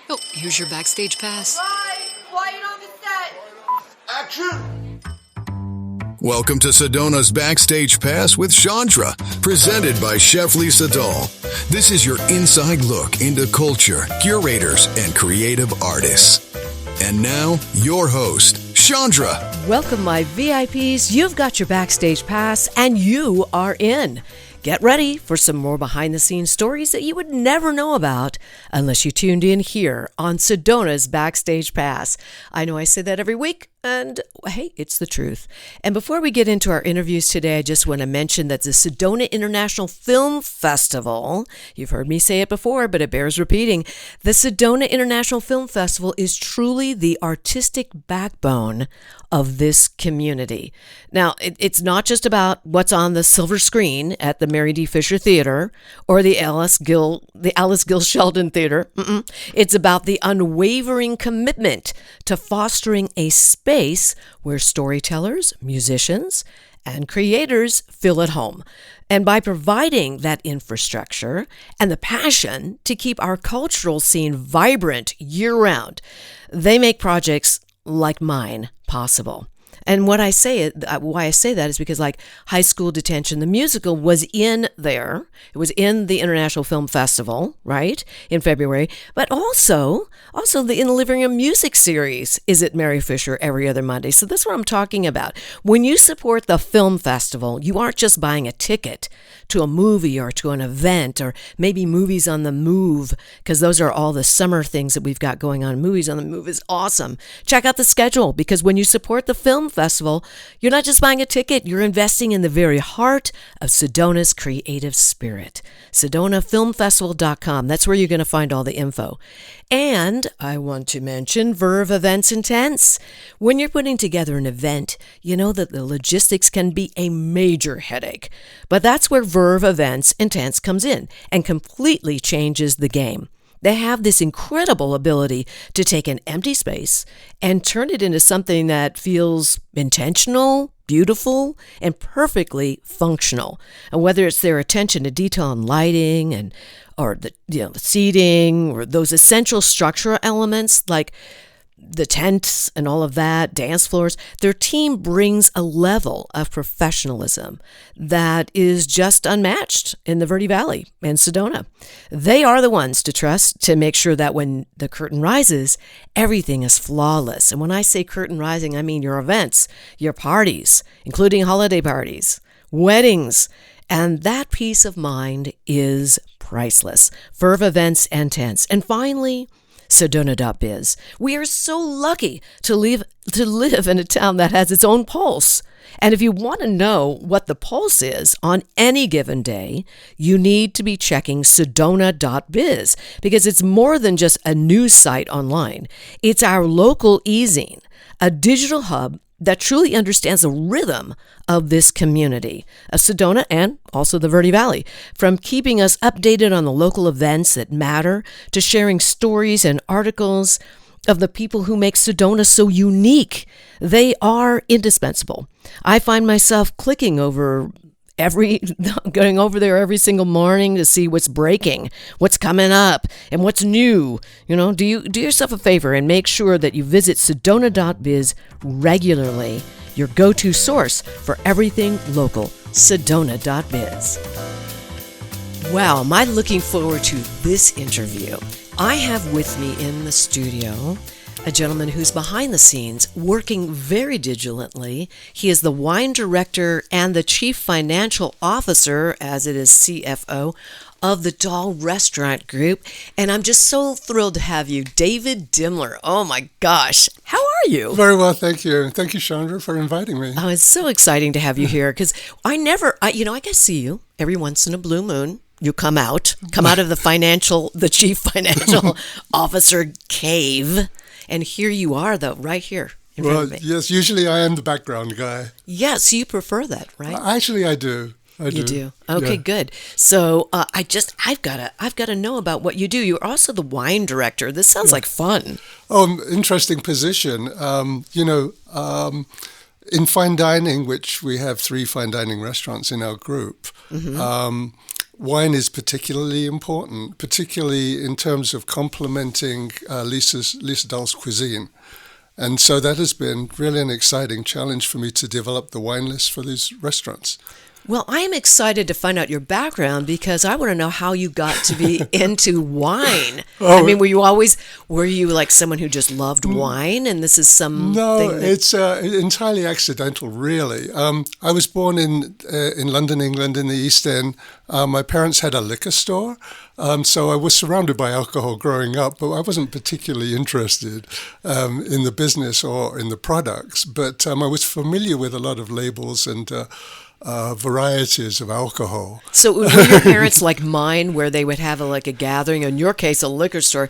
Oh, here's your Backstage pass. Right, quiet on the set. Action! Welcome to Sedona's Backstage Pass with Chandra, presented by Chef Lisa Dahl. This is your inside look into culture, curators, and creative artists. And now, your host, Chandra. Welcome, my VIPs. You've got your Backstage Pass, and you are in. Get ready for some more behind-the-scenes stories that you would never know about unless you tuned in here on Sedona's Backstage Pass. I know I say that every week, and hey, it's the truth. And before we get into our interviews today, I just want to mention that the Sedona International Film Festival, you've heard me say it before, but it bears repeating, the Sedona International Film Festival is truly the artistic backbone of this community. Now, it's not just about what's on the silver screen at the Mary D. Fisher Theater or the Alice Gill Sheldon Theater. It's about the unwavering commitment to fostering a space where storytellers, musicians, and creators feel at home. And by providing that infrastructure and the passion to keep our cultural scene vibrant year-round, they make projects like mine possible. And why I say that is because, like High School Detention, the musical was in there. It was in the International Film Festival, right, in February. But also the In the Living Room music series is at Mary Fisher every other Monday. So that's what I'm talking about. When you support the film festival, you aren't just buying a ticket to a movie or to an event or maybe Movies on the Move, because those are all the summer things that we've got going on. Movies on the Move is awesome. Check out the schedule, because when you support the film festival, you're not just buying a ticket, you're investing in the very heart of Sedona's creative spirit. SedonaFilmFestival.com. That's where you're going to find all the info. And I want to mention Verve Events and Tents. When you're putting together an event, you know that the logistics can be a major headache. But that's where Verve Events and Tents comes in and completely changes the game. They have this incredible ability to take an empty space and turn it into something that feels intentional, beautiful, and perfectly functional. And whether it's their attention to detail and lighting or the seating or those essential structural elements like the tents and all of that, dance floors, their team brings a level of professionalism that is just unmatched in the Verde Valley and Sedona. They are the ones to trust to make sure that when the curtain rises, everything is flawless. And when I say curtain rising, I mean your events, your parties, including holiday parties, weddings, and that peace of mind is priceless. Verve Events and Tents. And finally, Sedona.biz. We are so lucky to live in a town that has its own pulse. And if you want to know what the pulse is on any given day, you need to be checking Sedona.biz, because it's more than just a news site online. It's our local e-zine, a digital hub that truly understands the rhythm of this community of Sedona and also the Verde Valley, from keeping us updated on the local events that matter to sharing stories and articles of the people who make Sedona so unique. They are indispensable. I find myself going over there every single morning to see what's breaking, what's coming up, and what's new. Do yourself a favor and make sure that you visit Sedona.biz regularly, your go-to source for everything local. Sedona.biz. Wow, am I looking forward to this interview. I have with me in the studio a gentleman who's behind the scenes working very diligently. He is the wine director and the chief financial officer, as it is CFO, of the Dahl Restaurant Group. And I'm just so thrilled to have you, David Dimler. Oh my gosh. How are you? Very well, thank you. Thank you, Chandra, for inviting me. Oh, it's so exciting to have you here, because I get to see you every once in a blue moon. You come out of the chief financial officer cave. And here you are, though, right here in front of me. Yes, usually I am the background guy. Yes, you prefer that, right? Actually, I do. You do? Okay, yeah. Good. So I've got to know about what you do. You're also the wine director. This sounds like fun. Oh, interesting position. In fine dining, which we have 3 fine dining restaurants in our group, wine is particularly important, particularly in terms of complementing Lisa Dahl's cuisine. And so that has been really an exciting challenge for me to develop the wine list for these restaurants. Well, I'm excited to find out your background because I want to know how you got to be into wine. I mean, were you like someone who just loved wine and this is something? No, it's entirely accidental, really. I was born in London, England, in the East End. My parents had a liquor store, so I was surrounded by alcohol growing up, but I wasn't particularly interested in the business or in the products. But I was familiar with a lot of labels and varieties of alcohol. So were your parents like mine, where they would have a gathering, in your case, a liquor store,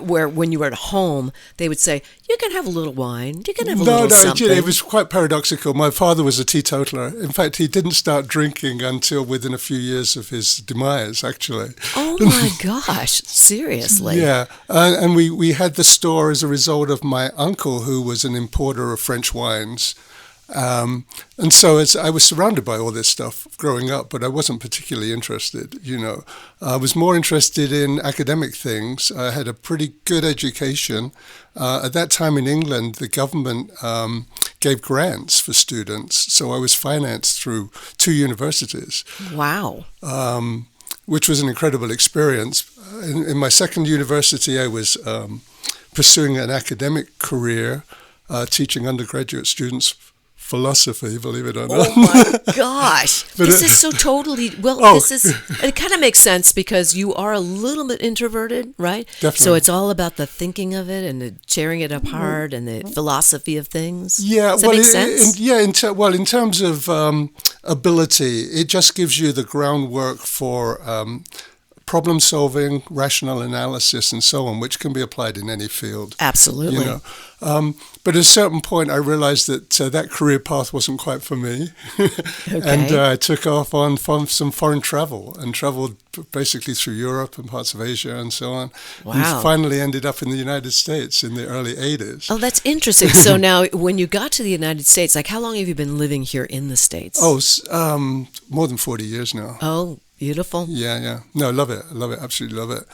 where when you were at home, they would say, you can have a little wine, you can have a little something? No, it was quite paradoxical. My father was a teetotaler. In fact, he didn't start drinking until within a few years of his demise, actually. Oh my gosh, seriously? Yeah, and we had the store as a result of my uncle, who was an importer of French wines. And so I was surrounded by all this stuff growing up, but I wasn't particularly interested, I was more interested in academic things. I had a pretty good education. At that time in England, the government gave grants for students, so I was financed through 2 universities. Wow. Which was an incredible experience. In my second university, I was pursuing an academic career, teaching undergraduate students philosophy, believe it or not. Oh my gosh. This is so totally, it kind of makes sense because you are a little bit introverted, right? Definitely. So it's all about the thinking of it and the tearing it apart and the philosophy of things. Yeah. Does that make sense? In terms of ability, it just gives you the groundwork for problem solving, rational analysis, and so on, which can be applied in any field. Absolutely. But at a certain point, I realized that that career path wasn't quite for me. Okay. And I took off on some foreign travel and traveled basically through Europe and parts of Asia and so on. Wow. And finally ended up in the United States in the early 80s. Oh, that's interesting. So now when you got to the United States, how long have you been living here in the States? More than 40 years now. Oh, beautiful. Yeah. No, love it, absolutely love it.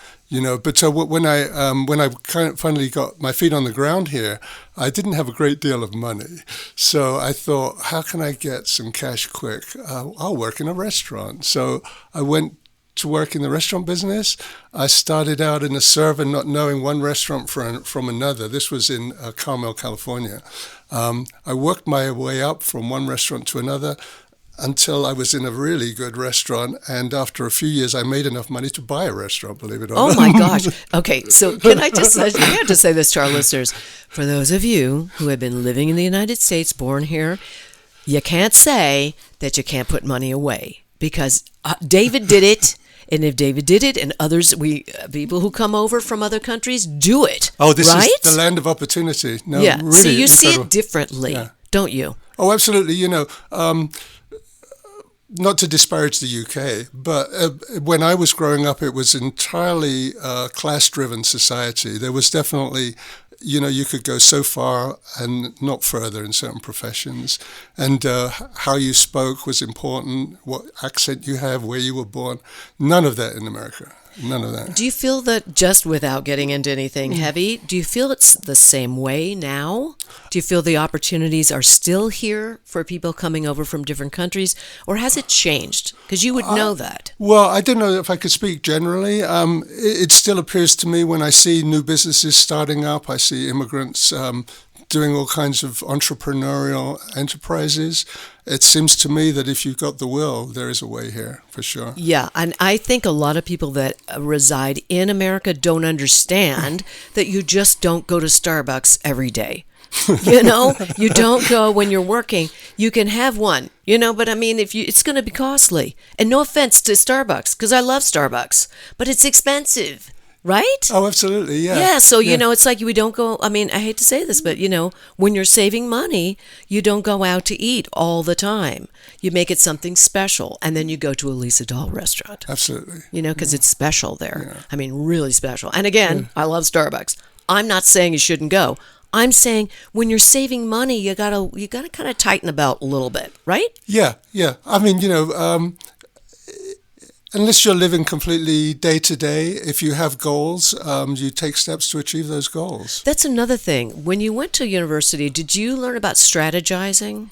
But when I finally got my feet on the ground here, I didn't have a great deal of money. So I thought, how can I get some cash quick? I'll work in a restaurant. So I went to work in the restaurant business. I started out in a server, not knowing one restaurant from another. This was in Carmel, California. I worked my way up from one restaurant to another until I was in a really good restaurant. And after a few years, I made enough money to buy a restaurant, believe it or not. Oh, my gosh. Okay, so I have to say this to our listeners. For those of you who have been living in the United States, born here, you can't say that you can't put money away because David did it. And if David did it and others, people who come over from other countries do it. Oh, this right? is the land of opportunity. No, yeah, really so you incredible. see it differently, don't you? Oh, absolutely. Not to disparage the UK, but when I was growing up, it was entirely class-driven society. There was definitely, you could go so far and not further in certain professions. And how you spoke was important, what accent you have, where you were born. None of that in America. None of that. Do you feel that, just without getting into anything heavy, do you feel it's the same way now? Do you feel the opportunities are still here for people coming over from different countries, or has it changed? Because you would know that. Well, I don't know if I could speak generally. It still appears to me when I see new businesses starting up, I see immigrants doing all kinds of entrepreneurial enterprises. It seems to me that if you've got the will, there is a way here, for sure. Yeah, and I think a lot of people that reside in America don't understand that you just don't go to Starbucks every day. You don't go when you're working. You can have one, but I mean, it's going to be costly. And no offense to Starbucks, because I love Starbucks, but it's expensive. Right? Oh, absolutely, yeah. Yeah, so, it's like we don't go, I mean, I hate to say this, but, when you're saving money, you don't go out to eat all the time. You make it something special, and then you go to a Lisa Dahl restaurant. Absolutely. Because it's special there. Yeah. I mean, really special. And again, I love Starbucks. I'm not saying you shouldn't go. I'm saying when you're saving money, you gotta kind of tighten the belt a little bit, right? Yeah. I mean, unless you're living completely day to day, if you have goals, you take steps to achieve those goals. That's another thing. When you went to university, did you learn about strategizing?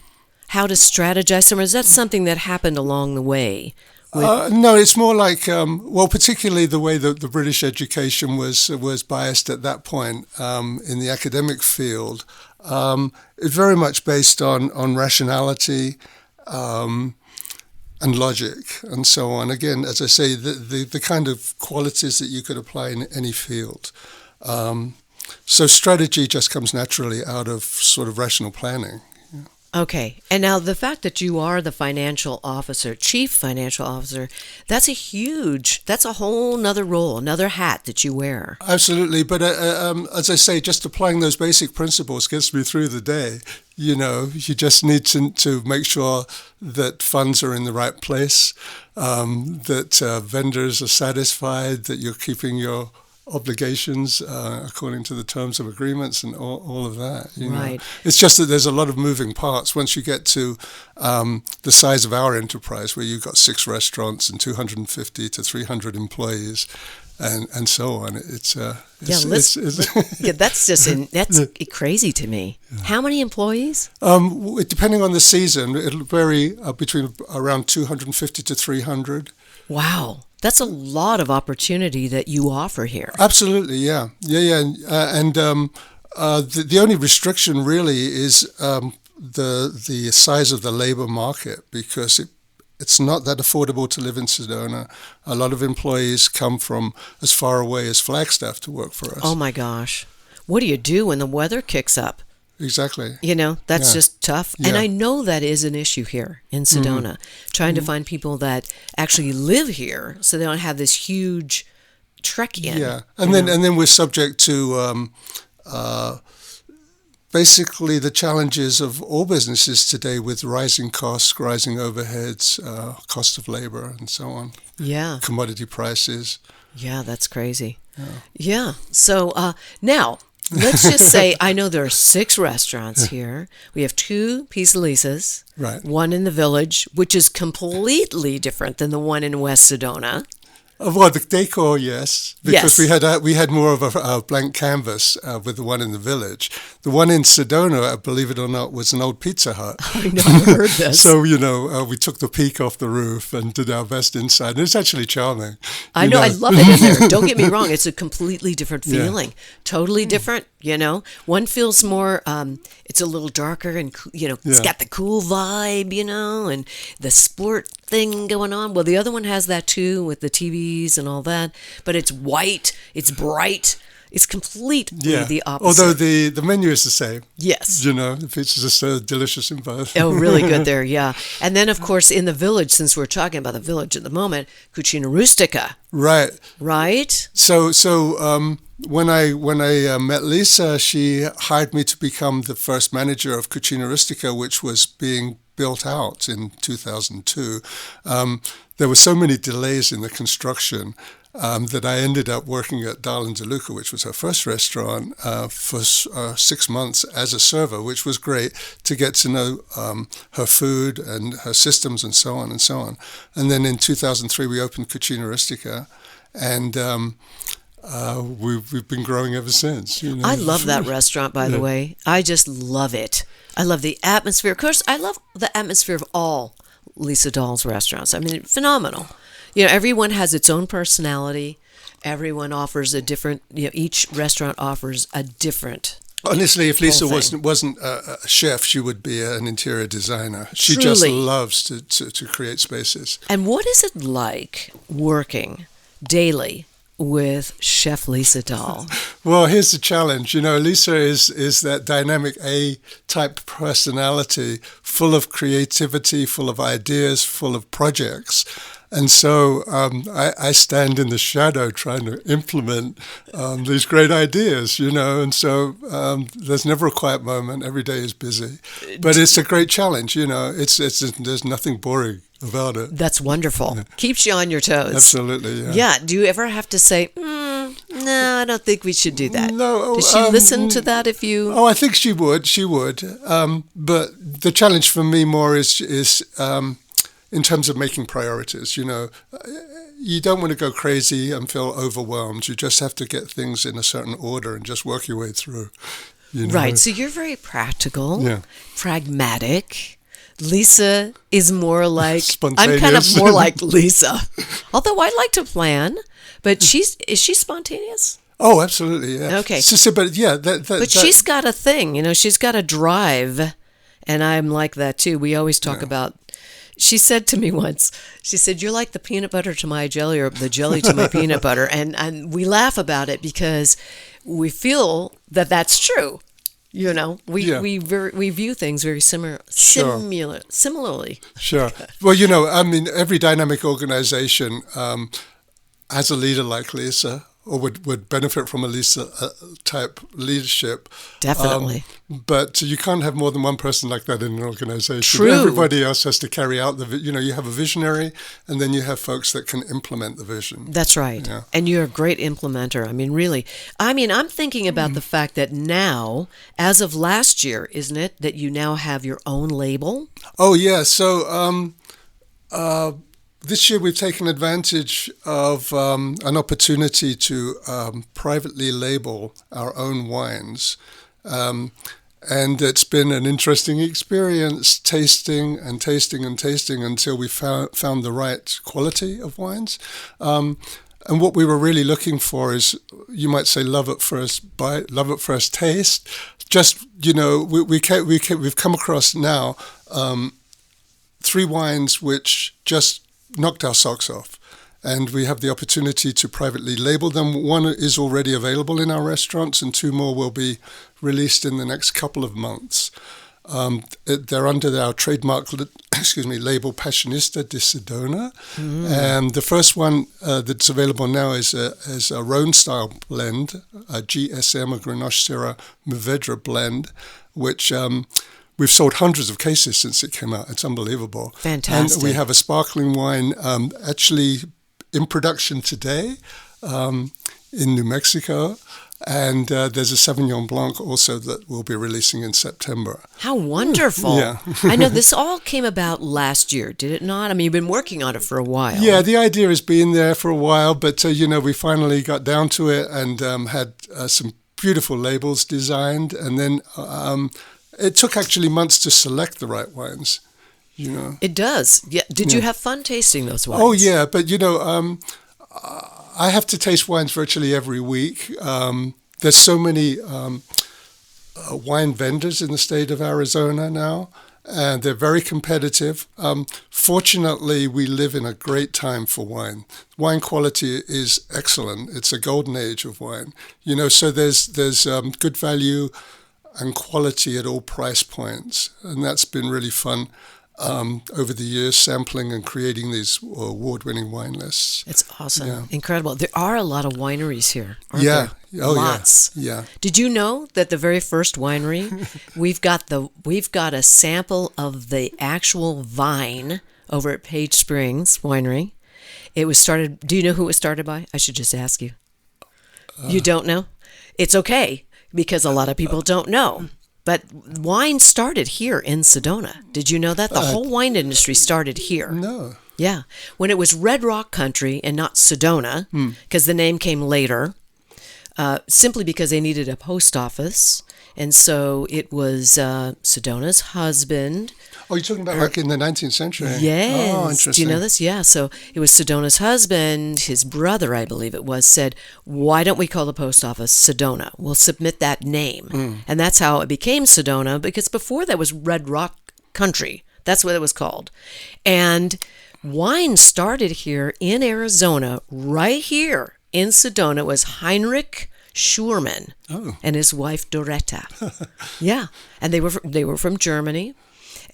How to strategize? Or is that something that happened along the way? No, it's more like, particularly the way that the British education was biased at that point in the academic field. It's very much based on rationality and logic and so on. Again, as I say, the kind of qualities that you could apply in any field. So strategy just comes naturally out of sort of rational planning. Okay. And now the fact that you are the financial officer, chief financial officer, that's a whole nother role, another hat that you wear. Absolutely. But as I say, just applying those basic principles gets me through the day. You just need to make sure that funds are in the right place, that vendors are satisfied, that you're keeping your obligations according to the terms of agreements and all of that. Right. It's just that there's a lot of moving parts. Once you get to the size of our enterprise, where you've got 6 restaurants and 250 to 300 employees, and so on, that's crazy to me. Yeah. How many employees? Depending on the season, it'll vary between around 250 to 300. Wow. That's a lot of opportunity that you offer here. Absolutely, yeah. And the only restriction really is the size of the labor market, because it's not that affordable to live in Sedona. A lot of employees come from as far away as Flagstaff to work for us. Oh my gosh. What do you do when the weather kicks up? Exactly. That's just tough. Yeah. And I know that is an issue here in Sedona, trying to find people that actually live here so they don't have this huge trek in. Yeah. And then we're subject to basically the challenges of all businesses today with rising costs, rising overheads, cost of labor, and so on. Yeah. Commodity prices. Yeah, that's crazy. Yeah. So now, let's just say, I know there are 6 restaurants here. We have 2 Pizza Lisas, right. 1 in the Village, which is completely different than the one in West Sedona. Well, the decor, yes, because we had more of a blank canvas with the one in the Village. The one in Sedona, believe it or not, was an old Pizza Hut. I never heard this. So we took the peak off the roof and did our best inside. And it's actually charming. I know, I love it in there. Don't get me wrong; it's a completely different feeling, totally different. One feels more. It's a little darker, and it's got the cool vibe, and the sport thing going on. Well, the other one has that too, with the TVs and all that, but it's white, it's bright, it's completely the opposite. Although the menu is the same. Yes. The pizza's are so delicious in both. Oh, really good there, yeah. And then, of course, in the Village, since we're talking about the Village at the moment, Cucina Rustica. Right. Right? So when I met Lisa, she hired me to become the first manager of Cucina Rustica, which was being built out in 2002. There were so many delays in the construction that I ended up working at Dahl and DeLuca, which was her first restaurant, for 6 months as a server, which was great to get to know her food and her systems and so on and so on. And then in 2003, we opened Cucina Rustica, and we've been growing ever since. I love that restaurant, by the way. I just love it. I love the atmosphere. Of course, I love the atmosphere of all Lisa Dahl's restaurants. I mean, phenomenal. Everyone has its own personality. Everyone offers a different, each restaurant offers a different. Honestly, if Lisa wasn't a chef, she would be an interior designer. She Truly. Just loves to create spaces. And what is it like working daily with Chef Lisa Dahl? Well, here's the challenge. Lisa is that dynamic A-type personality, full of creativity, full of ideas, full of projects. And so I stand in the shadow trying to implement these great ideas, and so there's never a quiet moment. Every day is busy. But it's a great challenge, there's nothing boring about it. That's wonderful. Yeah. Keeps you on your toes. Absolutely, yeah. Yeah. Do you ever have to say, no, I don't think we should do that? No. Does she listen to that if you... Oh, I think she would. But the challenge for me more is in terms of making priorities. You don't want to go crazy and feel overwhelmed. You just have to get things in a certain order and just work your way through. Right. So you're very practical, Yeah. pragmatic. Lisa is more like, I'm kind of Spontaneous. more like Lisa. Although I like to plan, but is she spontaneous? Oh, absolutely, yeah. Okay. But yeah, But she's got a thing, she's got a drive, and I'm like that too. We always talk about, she said to me once, she said, you're like the peanut butter to my jelly or the jelly to my peanut butter. And we laugh about it because we feel that that's true. We view things very similarly. Sure. Well, every dynamic organization has a leader like Lisa, or would benefit from a Lisa type leadership. Definitely. But you can't have more than one person like that in an organization. True. Everybody else has to carry out you have a visionary, and then you have folks that can implement the vision. That's right. Yeah. And you're a great implementer. Really. I'm thinking about the fact that now, as of last year, isn't it, that you now have your own label? Oh, yeah. So this year we've taken advantage of an opportunity to privately label our own wines. And it's been an interesting experience tasting until we found the right quality of wines. And what we were really looking for is, you might say, love at first bite, love at first taste. Just, we've come across now 3 wines which just knocked our socks off. And we have the opportunity to privately label them. 1 is already available in our restaurants, and 2 more will be released in the next couple of months. They're under our trademark label Passionista di Sedona. And the first one that's available now is a Rhone-style blend, a GSM, a Grenache Syrah Mourvedre blend, which we've sold hundreds of cases since it came out. It's unbelievable. Fantastic. And we have a sparkling wine actually in production today in New Mexico. And there's a Sauvignon Blanc also that we'll be releasing in September. How wonderful. Yeah. I know this all came about last year, did it not? You've been working on it for a while. Yeah, the idea has been there for a while, but, we finally got down to it and had some beautiful labels designed. And then it took actually months to select the right wines, It does. Yeah. Did you have fun tasting those wines? Oh, yeah, but, I have to taste wines virtually every week. There's so many wine vendors in the state of Arizona now, and they're very competitive. Fortunately, we live in a great time for wine. Wine quality is excellent. It's a golden age of wine. So there's good value and quality at all price points, and that's been really fun. Over the years, sampling and creating these award-winning wine lists. It's awesome. Yeah. Incredible. There are a lot of wineries here, aren't Yeah. there? Oh, Lots. Yeah. Did you know that the very first winery, we've got a sample of the actual vine over at Page Springs Winery. It was started, do you know who it was started by? I should just ask you. You don't know? It's okay, because a lot of people don't know. But wine started here in Sedona. Did you know that? The whole wine industry started here. No. Yeah. When it was Red Rock Country and not Sedona, because the name came later, simply because they needed a post office. And so it was Sedona's husband. Oh, you're talking about like in the 19th century? Yes. Oh, interesting. Do you know this? Yeah. So it was Sedona's husband, his brother, I believe it was, said, why don't we call the post office Sedona? We'll submit that name. And that's how it became Sedona, because before that was Red Rock Country. That's what it was called. And wine started here in Arizona, right here in Sedona. It was Heinrich Schurman and his wife Doretta. Yeah. And they were from Germany.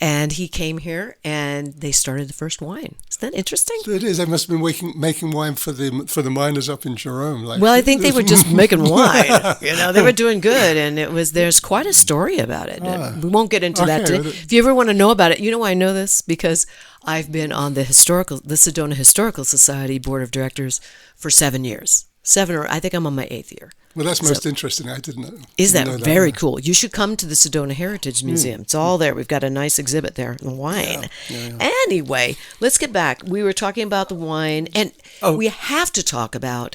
And he came here, and they started the first wine. Isn't that interesting? It is. They must have been making wine for the miners up in Jerome. Well, I think they were just making wine. They were doing good, and there's quite a story about it. We won't get into that today. If you ever want to know about it, you know why I know this? Because I've been on the Sedona Historical Society Board of Directors for 7 years. I think I'm on my 8th year. Well, that's most interesting. I didn't know. Is that know very cool? You should come to the Sedona Heritage Museum. It's all there. We've got a nice exhibit there, wine. Anyway, let's get back. We were talking about the wine, and we have to talk about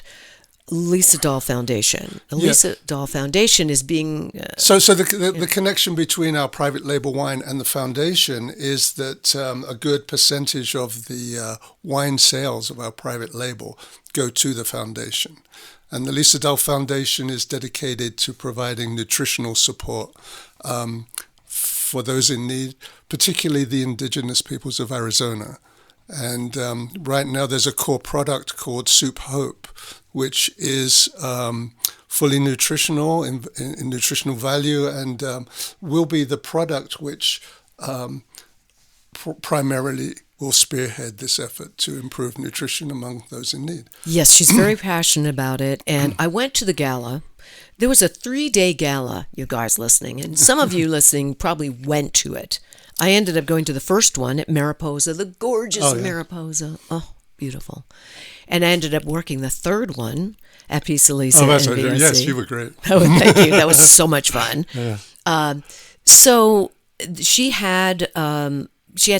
Lisa Dahl Foundation. The Lisa Dahl Foundation is being... So the connection between our private label wine and the foundation is that a good percentage of the wine sales of our private label go to the foundation. And the Lisa Dahl Foundation is dedicated to providing nutritional support for those in need, particularly the indigenous peoples of Arizona. And right now there's a core product called Soup Hope, which is fully nutritional in nutritional value, and will be the product which primarily will spearhead this effort to improve nutrition among those in need. Yes, she's very passionate about it. And I went to the gala. There was a 3-day gala, you guys listening, and some of you listening probably went to it. I ended up going to the first one at Mariposa, the gorgeous Mariposa. Oh, beautiful. And I ended up working the third one at Pisa Lisa. Oh, that's and right. Yes, you were great. Oh, thank you. That was so much fun. So she had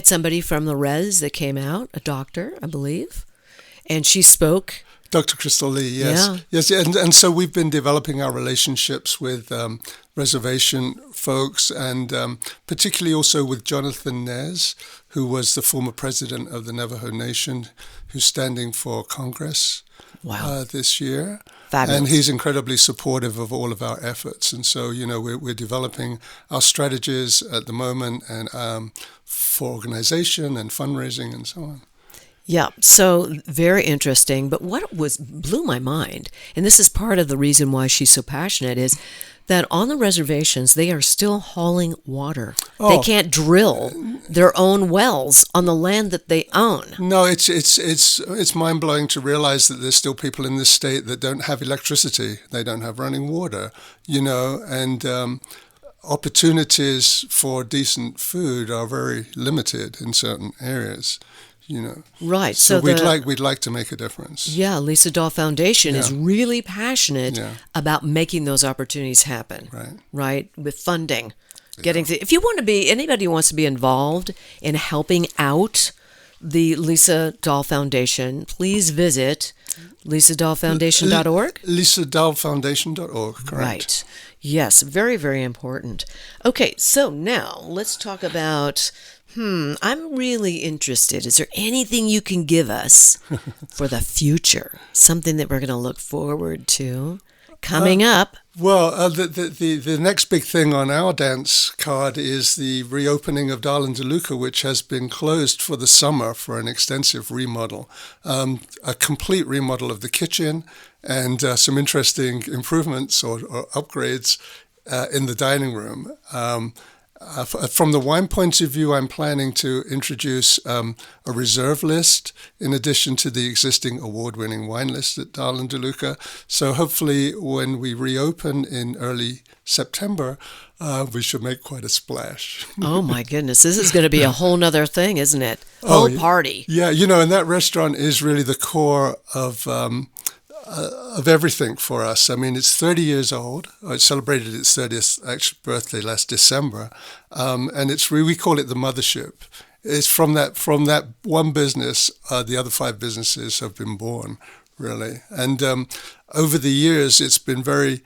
somebody from the res that came out, a doctor, I believe, and she spoke. Dr. Crystal Lee, yes. Yes, and so we've been developing our relationships with reservation folks, and particularly also with Jonathan Nez, who was the former president of the Navajo Nation, who's standing for Congress this year. Fabulous. And he's incredibly supportive of all of our efforts. And so, we're developing our strategies at the moment and for organization and fundraising and so on. Yeah, so very interesting. But what blew my mind, and this is part of the reason why she's so passionate, is that on the reservations, they are still hauling water. They can't drill their own wells on the land that they own. No, it's mind-blowing to realize that there's still people in this state that don't have electricity. They don't have running water, and opportunities for decent food are very limited in certain areas. Right. So we'd like to make a difference. Yeah, Lisa Dahl Foundation is really passionate about making those opportunities happen. Right. With funding, if you want to be, anybody who wants to be involved in helping out the Lisa Dahl Foundation, please visit lisadahlfoundation.org. lisadahlfoundation.org, correct. Right. Yes, very, very important. Okay, so now let's talk about... I'm really interested. Is there anything you can give us for the future? Something that we're going to look forward to coming up? Well, the next big thing on our dance card is the reopening of Dahl and DeLuca, which has been closed for the summer for an extensive remodel, a complete remodel of the kitchen, and some interesting improvements or upgrades in the dining room. From the wine point of view, I'm planning to introduce a reserve list in addition to the existing award-winning wine list at Dahl and DeLuca. So hopefully when we reopen in early September, we should make quite a splash. Oh my goodness, this is going to be a whole nother thing, isn't it? Whole party. Yeah, and that restaurant is really the core of everything for us. I mean, it's 30 years old. It celebrated its 30th birthday last December, and we call it the mothership. It's from that one business, the other 5 businesses have been born, really. And over the years, it's been very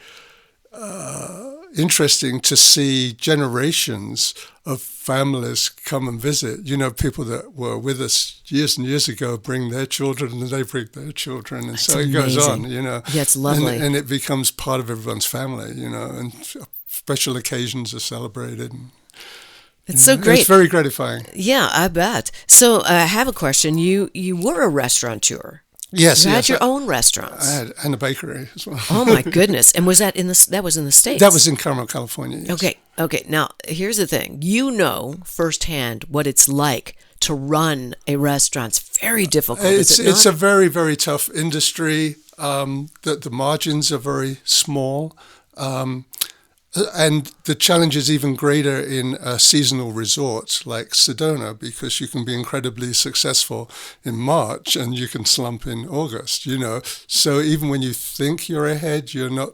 interesting to see generations of families come and visit. People that were with us years and years ago bring their children, and they bring their children, and so it goes on. Yeah, it's lovely, and it becomes part of everyone's family. And special occasions are celebrated. It's so great. It's very gratifying. Yeah, I bet. So I have a question. You were a restaurateur. Yes, you had your own restaurants. I had, and a bakery as well. Oh my goodness! And was that that was in the States? That was in Carmel, California. Yes. Okay. Now here's the thing. You know firsthand what it's like to run a restaurant. It's very difficult. It's a very, very tough industry. The margins are very small. And the challenge is even greater in seasonal resorts like Sedona, because you can be incredibly successful in March and you can slump in August, So even when you think you're ahead, you're not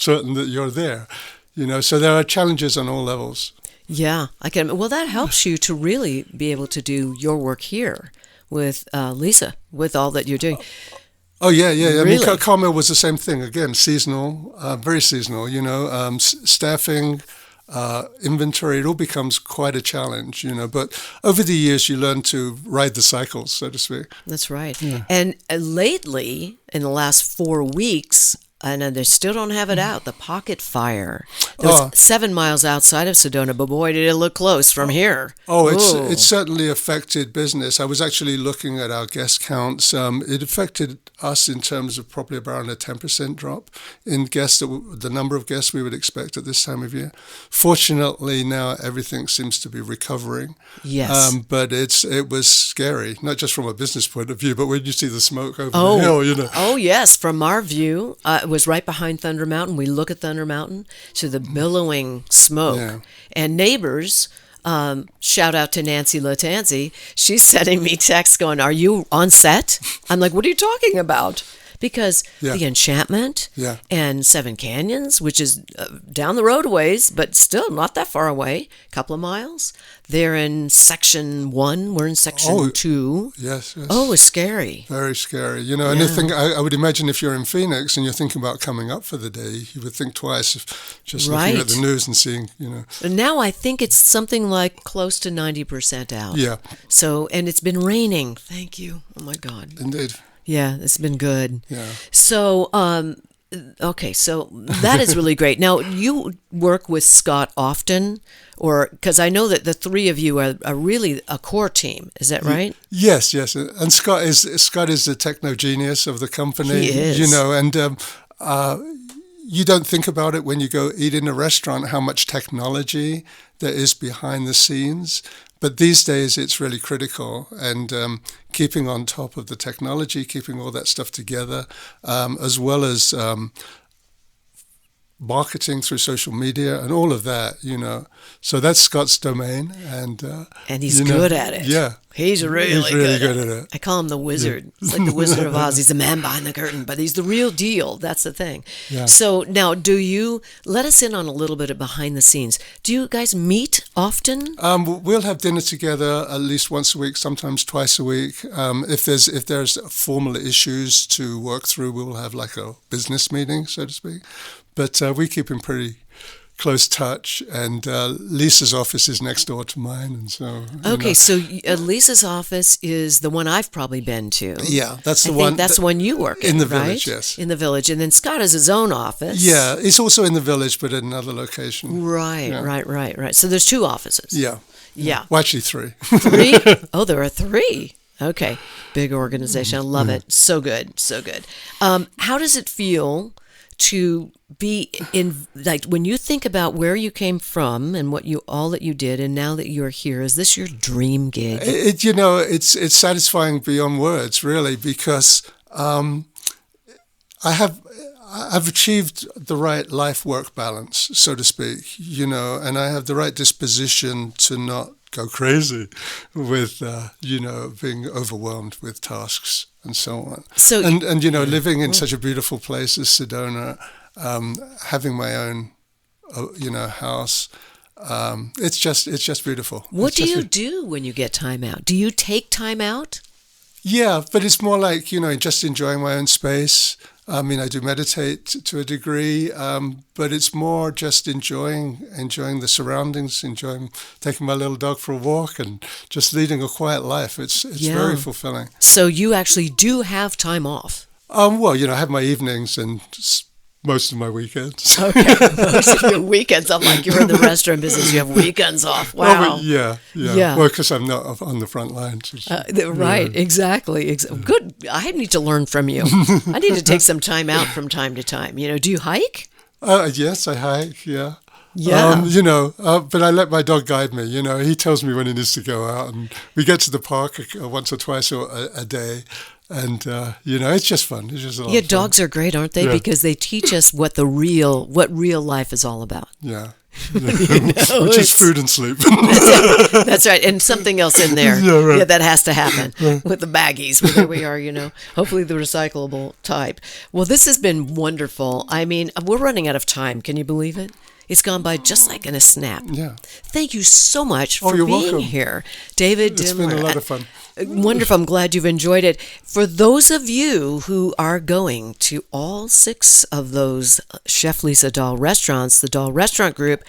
certain that you're there. So there are challenges on all levels. Yeah, I can. Well, that helps you to really be able to do your work here with Lisa, with all that you're doing. Oh, yeah. Really? I mean, Carmel was the same thing. Again, seasonal, very seasonal, staffing, inventory, it all becomes quite a challenge, But over the years, you learn to ride the cycles, so to speak. That's right. Yeah. And lately, in the last 4 weeks, and they still don't have it out, the pocket fire. It was 7 miles outside of Sedona, but boy, did it look close from here. It certainly affected business. I was actually looking at our guest counts. It affected us in terms of probably around a 10% drop in guests, the number of guests we would expect at this time of year. Fortunately, now everything seems to be recovering. Yes. But it was scary, not just from a business point of view, but when you see the smoke over the hill, Oh, yes. From our view, it was right behind Thunder Mountain. We look at Thunder Mountain, to the billowing smoke. Yeah. And neighbors, shout out to Nancy Latanzi, she's sending me texts going, "Are you on set?" I'm like, "What are you talking about?" Because the Enchantment and Seven Canyons, which is down the road a ways, but still not that far away, a couple of miles. They're in section 1. We're in section 2. Yes. Oh, it's scary. Very scary. And I would imagine if you're in Phoenix and you're thinking about coming up for the day, you would think twice if just looking at the news and seeing, And now I think it's something like close to 90% out. Yeah. So, and it's been raining. Thank you. Oh, my God. Indeed. Yeah, it's been good. Yeah. So, okay, so that is really great. Now, you work with Scott often, because I know that the three of you are really a core team. Is that right? Yes. And Scott is the techno genius of the company. He is. And you don't think about it when you go eat in a restaurant, how much technology there is behind the scenes. But these days, it's really critical, and keeping on top of the technology, keeping all that stuff together, as well as marketing through social media and all of that, So that's Scott's domain, and he's good at it. Yeah, he's really good at it. I call him the wizard. Yeah. It's like the Wizard of Oz. He's the man behind the curtain, but he's the real deal. That's the thing. Yeah. So now, let us in on a little bit of behind the scenes. Do you guys meet often? We'll have dinner together at least once a week, sometimes twice a week. If there's formal issues to work through, we'll have like a business meeting, so to speak. But we keep in pretty close touch, and Lisa's office is next door to mine, and so. Okay, so Lisa's office is the one I've probably been to. Yeah, that's the I one. think that's the one you work in the right? village. Yes, in the village, and then Scott has his own office. Yeah, it's also in the village, but at another location. Right. So there's 2 offices. Yeah. Well, actually 3. 3? Oh, there are 3. Okay, big organization. I love it. So good. How does it feel to be in, like, when you think about where you came from and all that you did, and now that you're here, is this your dream gig? It's satisfying beyond words, really, because I've achieved the right life-work balance, so to speak, and I have the right disposition to not go crazy with, being overwhelmed with tasks and so on. So, and living in such a beautiful place as Sedona, having my own, house, it's just beautiful. What do you do when you get time out? Do you take time out? Yeah, but it's more like, just enjoying my own space. I mean, I do meditate to a degree, but it's more just enjoying the surroundings, taking my little dog for a walk, and just leading a quiet life. It's very fulfilling. So you actually do have time off? Well, I have my evenings and most of my weekends. Okay, most of your weekends. I'm like, you're in the restaurant business, you have weekends off. Wow. Yeah. Well, because I'm not on the front lines. Right, exactly. Good. I need to learn from you. I need to take some time out from time to time. Do you hike? Yes, I hike, yeah. Yeah. But I let my dog guide me. He tells me when he needs to go out, and we get to the park once or twice a day. And, it's just fun. It's just a lot of fun. Dogs are great, aren't they? Yeah. Because they teach us what real life is all about. Yeah. Which is food and sleep. That's right. And something else in there. Yeah, right. Yeah, that has to happen with the baggies. Well, there we are, hopefully the recyclable type. Well, this has been wonderful. I mean, we're running out of time. Can you believe it? It's gone by just like in a snap. Yeah. Thank you so much for you're being welcome. here. David Dimler. It's been a lot of fun. Wonderful. I'm glad you've enjoyed it. For those of you who are going to all 6 of those Chef Lisa Dahl restaurants, the Dahl Restaurant Group,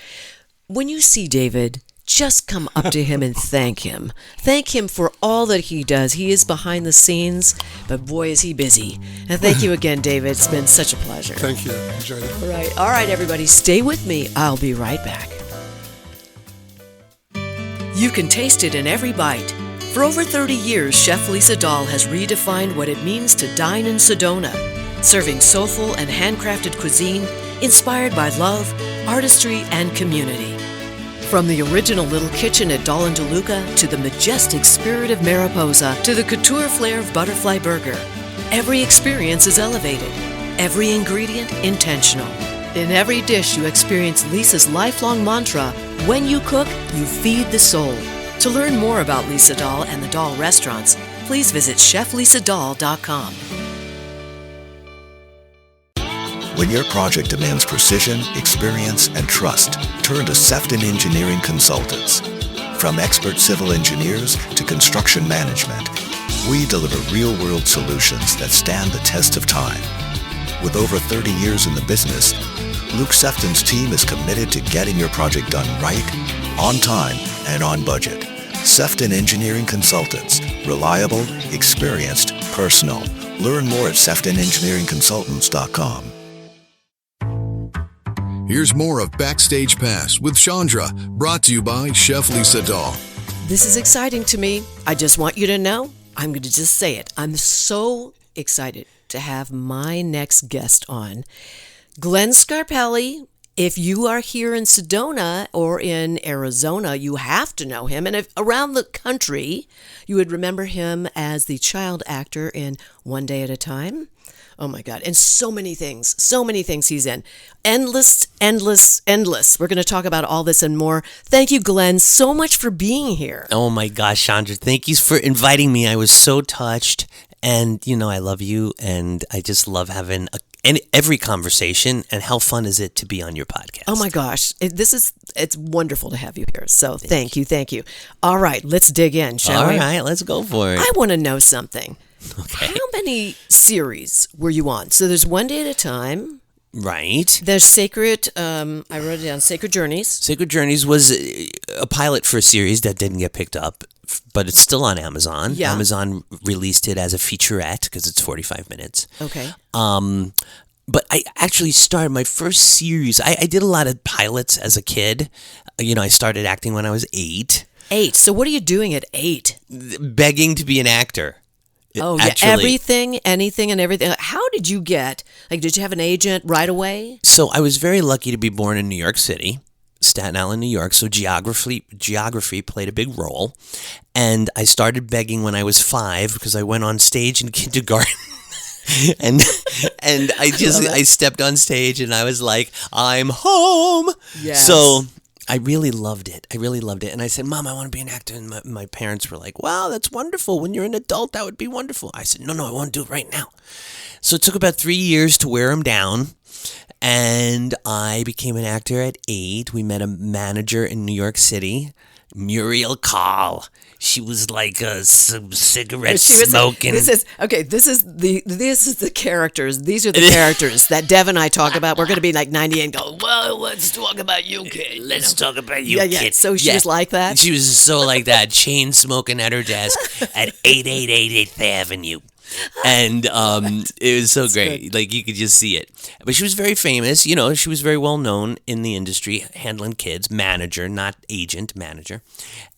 when you see David, just come up to him and thank him. Thank him for all that he does. He is behind the scenes, but boy, is he busy. And thank you again, David. It's been such a pleasure. Thank you. Enjoyed it. All right, everybody, stay with me. I'll be right back. You can taste it in every bite. For over 30 years, Chef Lisa Dahl has redefined what it means to dine in Sedona, serving soulful and handcrafted cuisine inspired by love, artistry, and community. From the original little kitchen at Dahl and DeLuca to the majestic spirit of Mariposa to the couture flair of Butterfly Burger, every experience is elevated, every ingredient intentional. In every dish, you experience Lisa's lifelong mantra, when you cook, you feed the soul. To learn more about Lisa Dahl and the Dahl restaurants, please visit cheflisadahl.com. When your project demands precision, experience, and trust, turn to Sefton Engineering Consultants. From expert civil engineers to construction management, we deliver real-world solutions that stand the test of time. With over 30 years in the business, Luke Sefton's team is committed to getting your project done right, on time, and on budget. Sefton Engineering Consultants. Reliable, experienced, personal. Learn more at seftonengineeringconsultants.com. Here's more of Backstage Pass with Chandra, brought to you by Chef Lisa Dahl. This is exciting to me. I just want you to know, I'm going to just say it. I'm so excited to have my next guest on. Glenn Scarpelli. If you are here in Sedona or in Arizona, you have to know him. And if around the country, you would remember him as the child actor in One Day at a Time. Oh my God. And so many things he's in. Endless. We're going to talk about all this and more. Thank you, Glenn, so much for being here. Oh my gosh, Chandra, thank you for inviting me. I was so touched. And, I love you. And I just love having every conversation. And how fun is it to be on your podcast? Oh my gosh. It's wonderful to have you here. So thank you. All right, let's dig in, shall we? All right, let's go for it. I want to know something. Okay. How many series were you on? So there's One Day at a Time. Right. There's Sacred, I wrote it down, Sacred Journeys. Sacred Journeys was a pilot for a series that didn't get picked up, but it's still on Amazon. Yeah. Amazon released it as a featurette because it's 45 minutes. Okay. But I actually started my first series. I did a lot of pilots as a kid. I started acting when I was 8. 8. So what are you doing at 8? Begging to be an actor. Oh, yeah. Actually. Everything, anything and everything. How did you did you have an agent right away? So I was very lucky to be born in New York City, Staten Island, New York. So geography played a big role. And I started begging when I was 5 because I went on stage in kindergarten. and I stepped on stage and I was like, I'm home. Yes. So I really loved it. And I said, Mom, I want to be an actor. And my parents were like, wow, that's wonderful. When you're an adult, that would be wonderful. I said, no, I want to do it right now. So it took about 3 years to wear him down. And I became an actor at 8. We met a manager in New York City, Muriel Kahl. She was like some cigarette smoking. This is the characters. These are the characters that Dev and I talk about. We're going to be like 98 and go, well, let's talk about you, kid. Let's talk about you, kid. Yeah. So she was like that? She was so like that, chain smoking at her desk at 888 8th Avenue. And it was so great. Good. Like, you could just see it. But she was very famous. She was very well known in the industry, handling kids, manager, not agent, manager.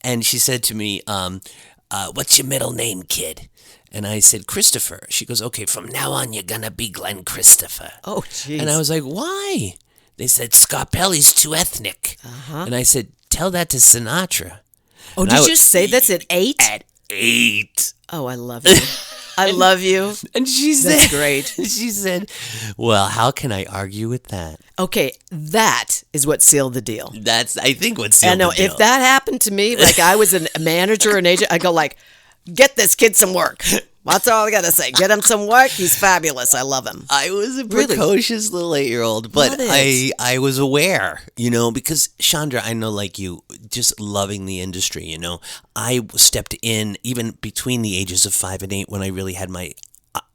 And she said to me, what's your middle name, kid? And I said, Christopher. She goes, okay, from now on, you're going to be Glenn Christopher. Oh, jeez. And I was like, why? They said, Scarpelli's too ethnic. Uh-huh. And I said, tell that to Sinatra. Oh, did you say that's at 8? At 8. Oh, I love you. I love you. And she said, that's great. She said, well, how can I argue with that? Okay, that is what sealed the deal. That's, I think, what sealed the deal. If that happened to me, like I was a manager, an agent, I go like, get this kid some work. That's all I got to say. Get him some work. He's fabulous. I love him. I was a precocious little 8-year-old, but I was aware, because Chandra, I know like you, just loving the industry, I stepped in even between the ages of 5 and 8 when I really had my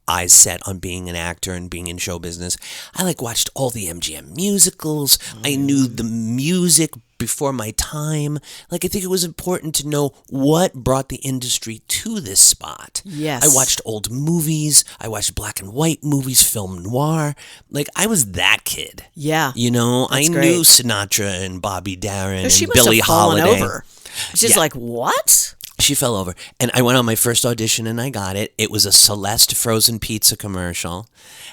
eyes set on being an actor and being in show business. I watched all the MGM musicals. I knew the music before my time. I think it was important to know what brought the industry to this spot. Yes. I watched old movies. I watched black and white movies, film noir. I was that kid. Yeah. I great. knew Sinatra and Bobby Darin and she must Billie have fallen Holiday. over. She's like, what? She fell over. And I went on my first audition and I got it. It was a Celeste frozen pizza commercial.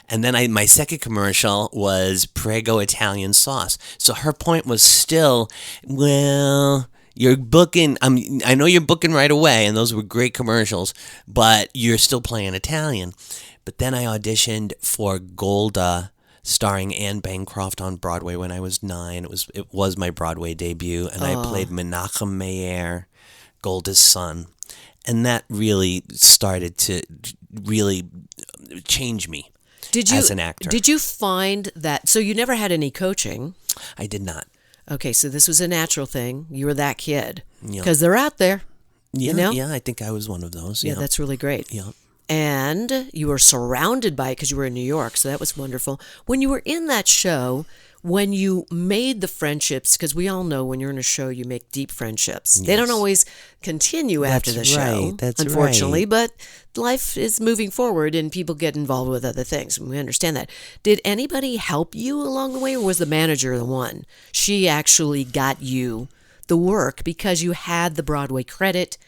And then my second commercial was Prego Italian sauce. So her point was still, well, you're booking, I know you're booking right away, and those were great commercials, but you're still playing Italian. But then I auditioned for Golda, starring Anne Bancroft on Broadway when I was 9. It was my Broadway debut, and I played Menachem Meir, Golda's son, and that really started to really change me as an actor. Did you find that, so you never had any coaching? I did not. Okay, so this was a natural thing. You were that kid. Yeah. Because they're out there. Yeah, yeah, I think I was one of those. Yeah, that's really great. Yeah. And you were surrounded by it because you were in New York, so that was wonderful. When you were in that show, when you made the friendships, because we all know when you're in a show, you make deep friendships. Yes. They don't always continue after the show, unfortunately, but life is moving forward and people get involved with other things, and we understand that. Did anybody help you along the way, or was the manager the one? She actually got you the work because you had the Broadway credit.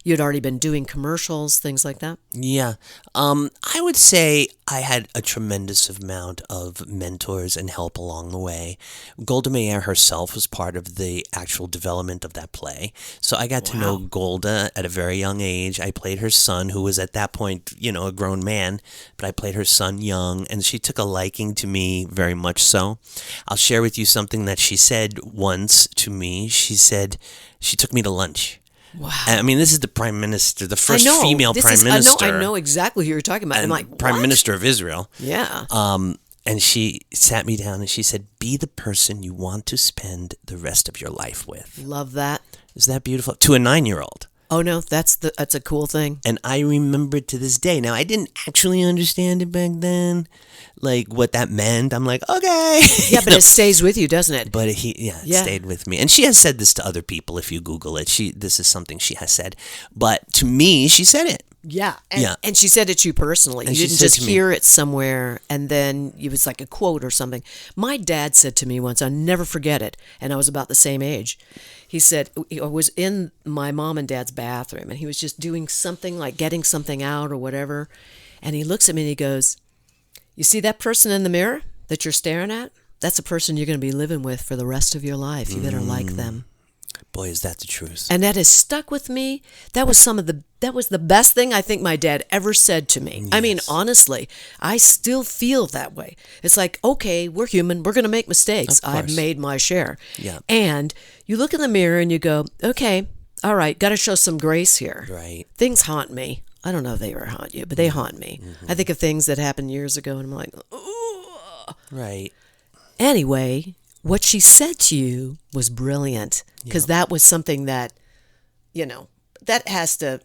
You'd already been doing commercials, things like that? Yeah. I would say I had a tremendous amount of mentors and help along the way. Golda Meir herself was part of the actual development of that play. So I got to know Golda at a very young age. I played her son, who was at that point, a grown man, but I played her son young, and she took a liking to me very much so. I'll share with you something that she said once to me. She said she took me to lunch. Wow. I mean, this is the prime minister, the first female prime minister. I know exactly who you're talking about. I'm like, prime what? minister of Israel. Yeah. And she sat me down and she said, be the person you want to spend the rest of your life with. Love that. Is that beautiful? To a 9-year-old. Oh, no, that's a cool thing. And I remember it to this day. Now, I didn't actually understand it back then, what that meant. I'm like, okay. Yeah, but it stays with you, doesn't it? But it stayed with me. And she has said this to other people if you Google it. This is something she has said. But to me, she said it. Yeah. And she said it to you personally. And you didn't just hear it somewhere and then it was like a quote or something. My dad said to me once, I'll never forget it, and I was about the same age. He said, I was in my mom and dad's bathroom, and he was just doing something like getting something out or whatever. And he looks at me and he goes, you see that person in the mirror that you're staring at? That's a person you're going to be living with for the rest of your life. You better like them. Boy, is that the truth. And that has stuck with me. That was the best thing I think my dad ever said to me. Yes. I mean, honestly, I still feel that way. It's like, okay, we're human. We're going to make mistakes. I've made my share. Yeah. And you look in the mirror and you go, okay, all right, got to show some grace here. Right. Things haunt me. I don't know if they ever haunt you, but they haunt me. Mm-hmm. I think of things that happened years ago and I'm like, ooh. Right. Anyway, what she said to you was brilliant because that was something that, that has to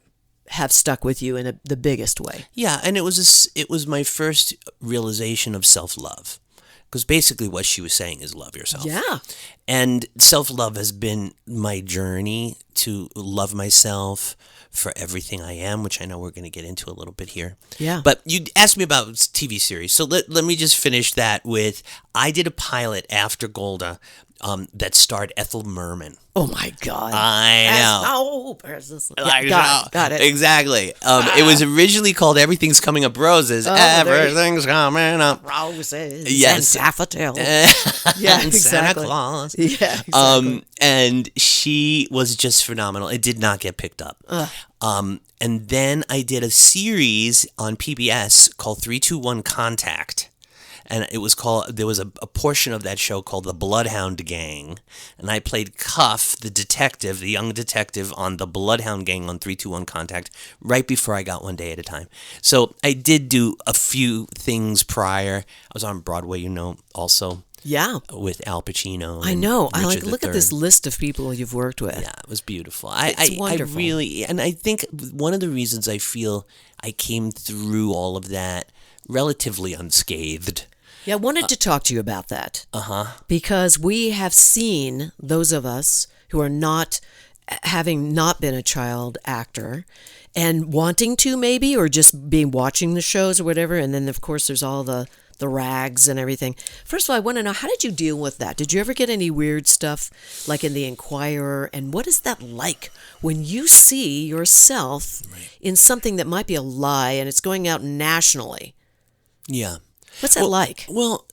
have stuck with you in the biggest way. Yeah, and it was my first realization of self-love. Because basically what she was saying is love yourself. Yeah. And self-love has been my journey to love myself for everything I am, which I know we're going to get into a little bit here. Yeah. But you asked me about TV series. So let me just finish that with, I did a pilot after Golda that starred Ethel Merman. Oh my God. I know. Got it. Exactly. It was originally called Everything's Coming Up Roses. Everything's coming up roses. Yes. And daffodils. Yeah, and Santa Claus. Yeah, exactly. And she was just phenomenal. It did not get picked up. And then I did a series on PBS called 321 Contact. and it was called. There was a portion of that show called the Bloodhound Gang, and I played Cuff, the detective, the young detective on the Bloodhound Gang on 3-2-1 Contact, right before I got One Day at a Time. So I did do a few things prior. I was on Broadway, also. Yeah. With Al Pacino. I know. I Richard look at this list of people you've worked with. Yeah, it was beautiful. It's wonderful. I really, and I think one of the reasons I feel I came through all of that relatively unscathed. Yeah, I wanted to talk to you about that. Uh-huh. Because we have seen, those of us who are not, having not been a child actor, and wanting to maybe, or just watching the shows or whatever, and then of course there's all the rags and everything. First of all, I want to know, how did you deal with that? Did you ever get any weird stuff like in the Enquirer? And what is that like when you see yourself in something that might be a lie and it's going out nationally? Yeah. What's that like? Well,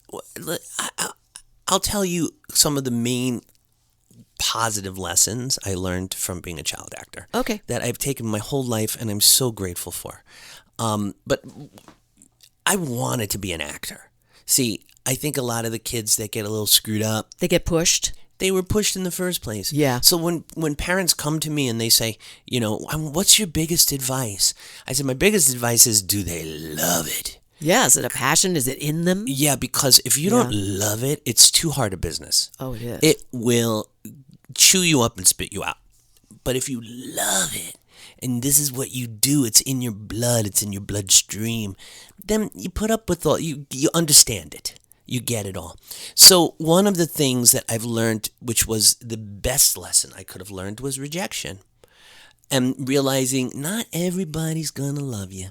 I'll tell you some of the main positive lessons I learned from being a child actor. Okay. That I've taken my whole life and I'm so grateful for. But I wanted to be an actor. See, I think a lot of the kids that get a little screwed up, they get pushed. They were pushed in the first place. Yeah. So when parents come to me and they say, what's your biggest advice? I said, my biggest advice is, do they love it? Yeah, is it a passion? Is it in them? Yeah, because if you don't love it, it's too hard a business. Oh, it is. It will chew you up and spit you out. But if you love it, and this is what you do, it's in your blood, it's in your bloodstream, then you put up with all, you understand it. You get it all. So one of the things that I've learned, which was the best lesson I could have learned, was rejection. And realizing not everybody's going to love you.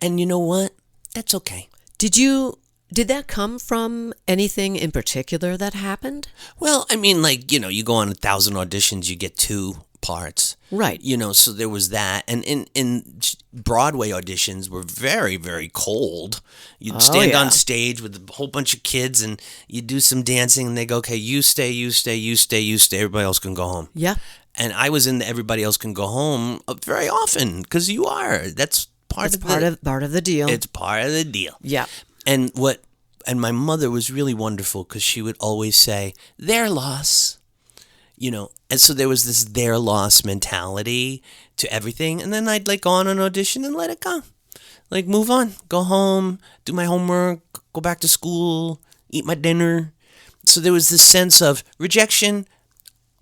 And you know what? That's okay. Did that come from anything in particular that happened? Well, I mean, you go on 1,000 auditions, you get 2 parts. Right. So there was that. And in Broadway auditions were very, very cold. You'd stand on stage with a whole bunch of kids and you do some dancing and they go, okay, you stay, you stay, you stay, you stay. Everybody else can go home. Yeah. And I was in the everybody else can go home very often because you are. That's part of the deal. It's part of the deal. Yeah. And my mother was really wonderful because she would always say, their loss. And so there was this their loss mentality to everything. And then I'd go on an audition and let it go. Move on, go home, do my homework, go back to school, eat my dinner. So there was this sense of rejection,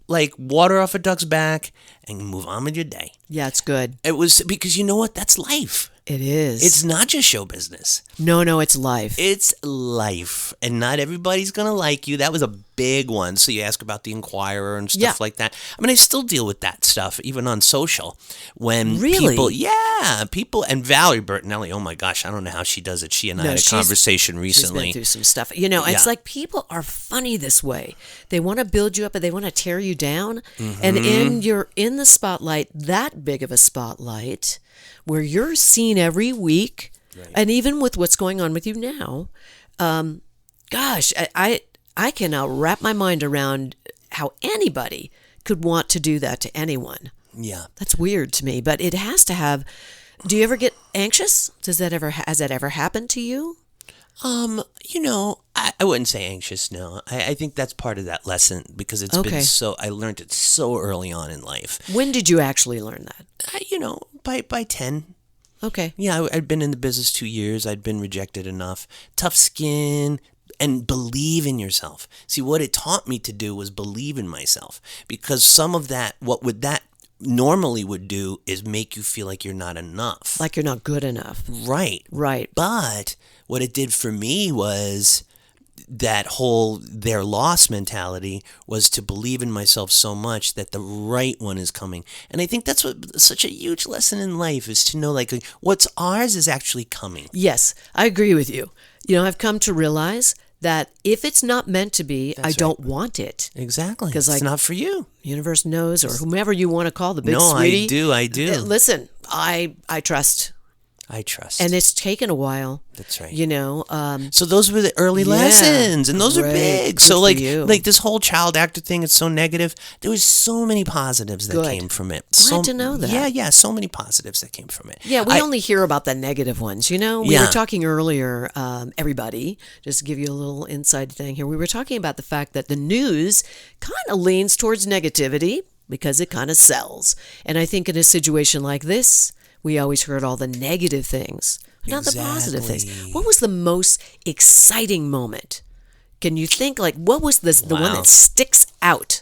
water off a duck's back, and move on with your day. Yeah, it's good. It was because you know what? That's life. It is. It's not just show business. No, it's life. It's life. And not everybody's going to like you. That was a big one. So you ask about the Enquirer and stuff like that. I mean, I still deal with that stuff, even on social. When people, and Valerie Bertinelli, oh my gosh, I don't know how she does it. She and I had a conversation recently. She's been through some stuff. It's like people are funny this way. They want to build you up and they want to tear you down. Mm-hmm. And you're in the spotlight, that big of a spotlight, where you're seen every week, and even with what's going on with you now, I cannot wrap my mind around how anybody could want to do that to anyone. Yeah. That's weird to me, but it has to have. Do you ever get anxious? Has that ever happened to you? I wouldn't say anxious, no. I think that's part of that lesson because it's been I learned it so early on in life. When did you actually learn that? By 10. Okay. Yeah, I'd been in the business 2 years. I'd been rejected enough. Tough skin and believe in yourself. See, what it taught me to do was believe in myself because some of that, that normally would do is make you feel like you're not enough. Like you're not good enough. Right. Right. But what it did for me was that whole their loss mentality was to believe in myself so much that the right one is coming. And I think that's what such a huge lesson in life is to know what's ours is actually coming. Yes, I agree with you. I've come to realize that if it's not meant to be, I don't want it. Exactly. Because it's not for you. Universe knows, or whomever you want to call the big sweetie. I do. Listen, I trust. I trust. And it's taken a while. That's right. You know. So those were the early lessons, and those are big. Good so for you. like this whole child actor thing, it's so negative. There was so many positives that Good. came from it. Glad to know that. Yeah, so many positives that came from it. Yeah, we only hear about the negative ones. You know, we were talking earlier, everybody, just to give you a little inside thing here. We were talking about the fact that the news kind of leans towards negativity because it kind of sells. And I think in a situation like this, we always heard all the negative things, not the positive things. What was the most exciting moment? Can you think, like, what was the one that sticks out?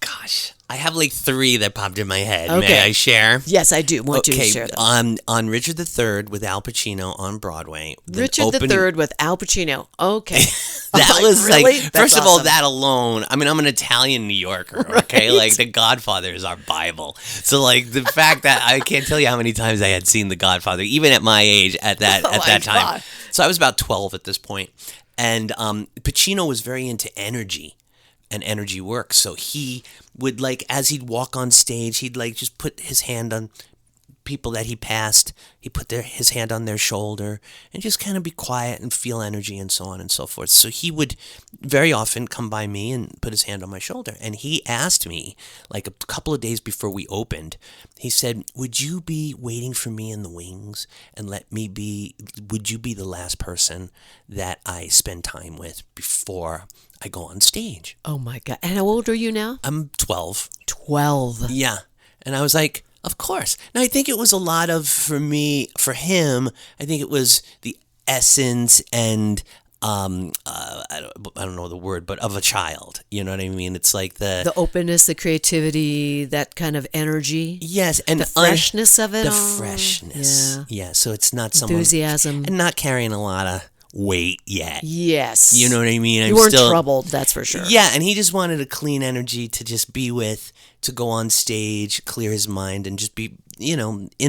Gosh, I have like 3 that popped in my head. Okay. May I share? Yes, I do want you to share them. On Richard III with Al Pacino on Broadway. Richard III with Al Pacino. Okay. That was really? like, That's first of all, awesome. that alone, I mean, I'm an Italian New Yorker, okay? Right. Like, The Godfather is our Bible. So, like, the fact that I can't tell you how many times I had seen The Godfather, even at my age at that time. God. So I was about 12 at this point. And Pacino was very into energy and energy work. So he would, like, as he'd walk on stage, he'd, like, just put his hand on people that he passed. He put his hand on their shoulder and just kind of be quiet and feel energy and so on and so forth. So he would very often come by me and put his hand on my shoulder. And he asked me, like a couple of days before we opened, he said, would you be waiting for me in the wings and would you be the last person that I spend time with before I go on stage? Oh, my God. And how old are you now? I'm 12. 12. Yeah. And I was like, of course. Now, I think it was a lot of, for him, I think it was the essence and, I don't know the word, but of a child. You know what I mean? It's like the openness, the creativity, that kind of energy. Yes. And the freshness of it the all. freshness. Yeah. So it's not enthusiasm. And not carrying a lot of weight yet. Yes. You know what I mean? You weren't troubled, that's for sure. Yeah, and he just wanted a clean energy to just be with, to go on stage, clear his mind, and just be, in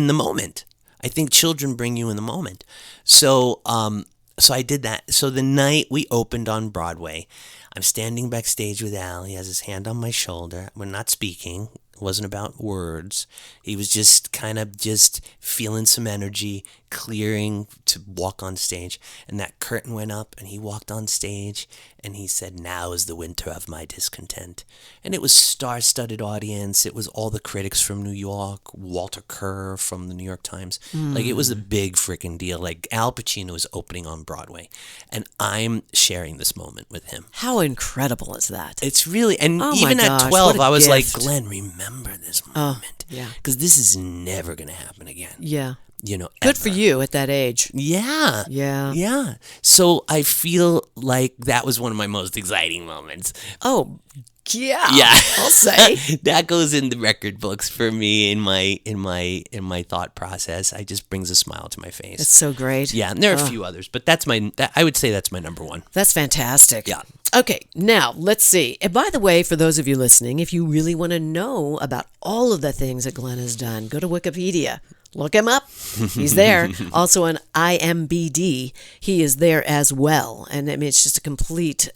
the moment. I think children bring you in the moment. So I did that. So the night we opened on Broadway, I'm standing backstage with Al. He has his hand on my shoulder. We're not speaking. It wasn't about words. He was just kind of just feeling some energy, clearing to walk on stage. And that curtain went up and he walked on stage and he said, now is the winter of my discontent. And it was star-studded audience. It was all the critics from New York, Walter Kerr from the New York Times. Like, it was a big freaking deal. Like, Al Pacino is opening on Broadway and I'm sharing this moment with him. How incredible is that? It's really, and Oh even my gosh, at 12, what a I was gift. like, Glenn, remember this moment. yeah. Because this is never going to happen again. Yeah. Good Good for you at that age. Yeah. Yeah. Yeah. So I feel like that was one of my most exciting moments. Oh, yeah. Yeah. I'll say. That goes in the record books for me in my thought process. It just brings a smile to my face. It's so great. Yeah, and there are a few others, but I would say that's my number one. That's fantastic. Yeah. Okay, now let's see. And by the way, for those of you listening, if you really want to know about all of the things that Glenn has done, go to Wikipedia. Look him up. He's there. Also on IMBD, he is there as well. And I mean, it's just a complete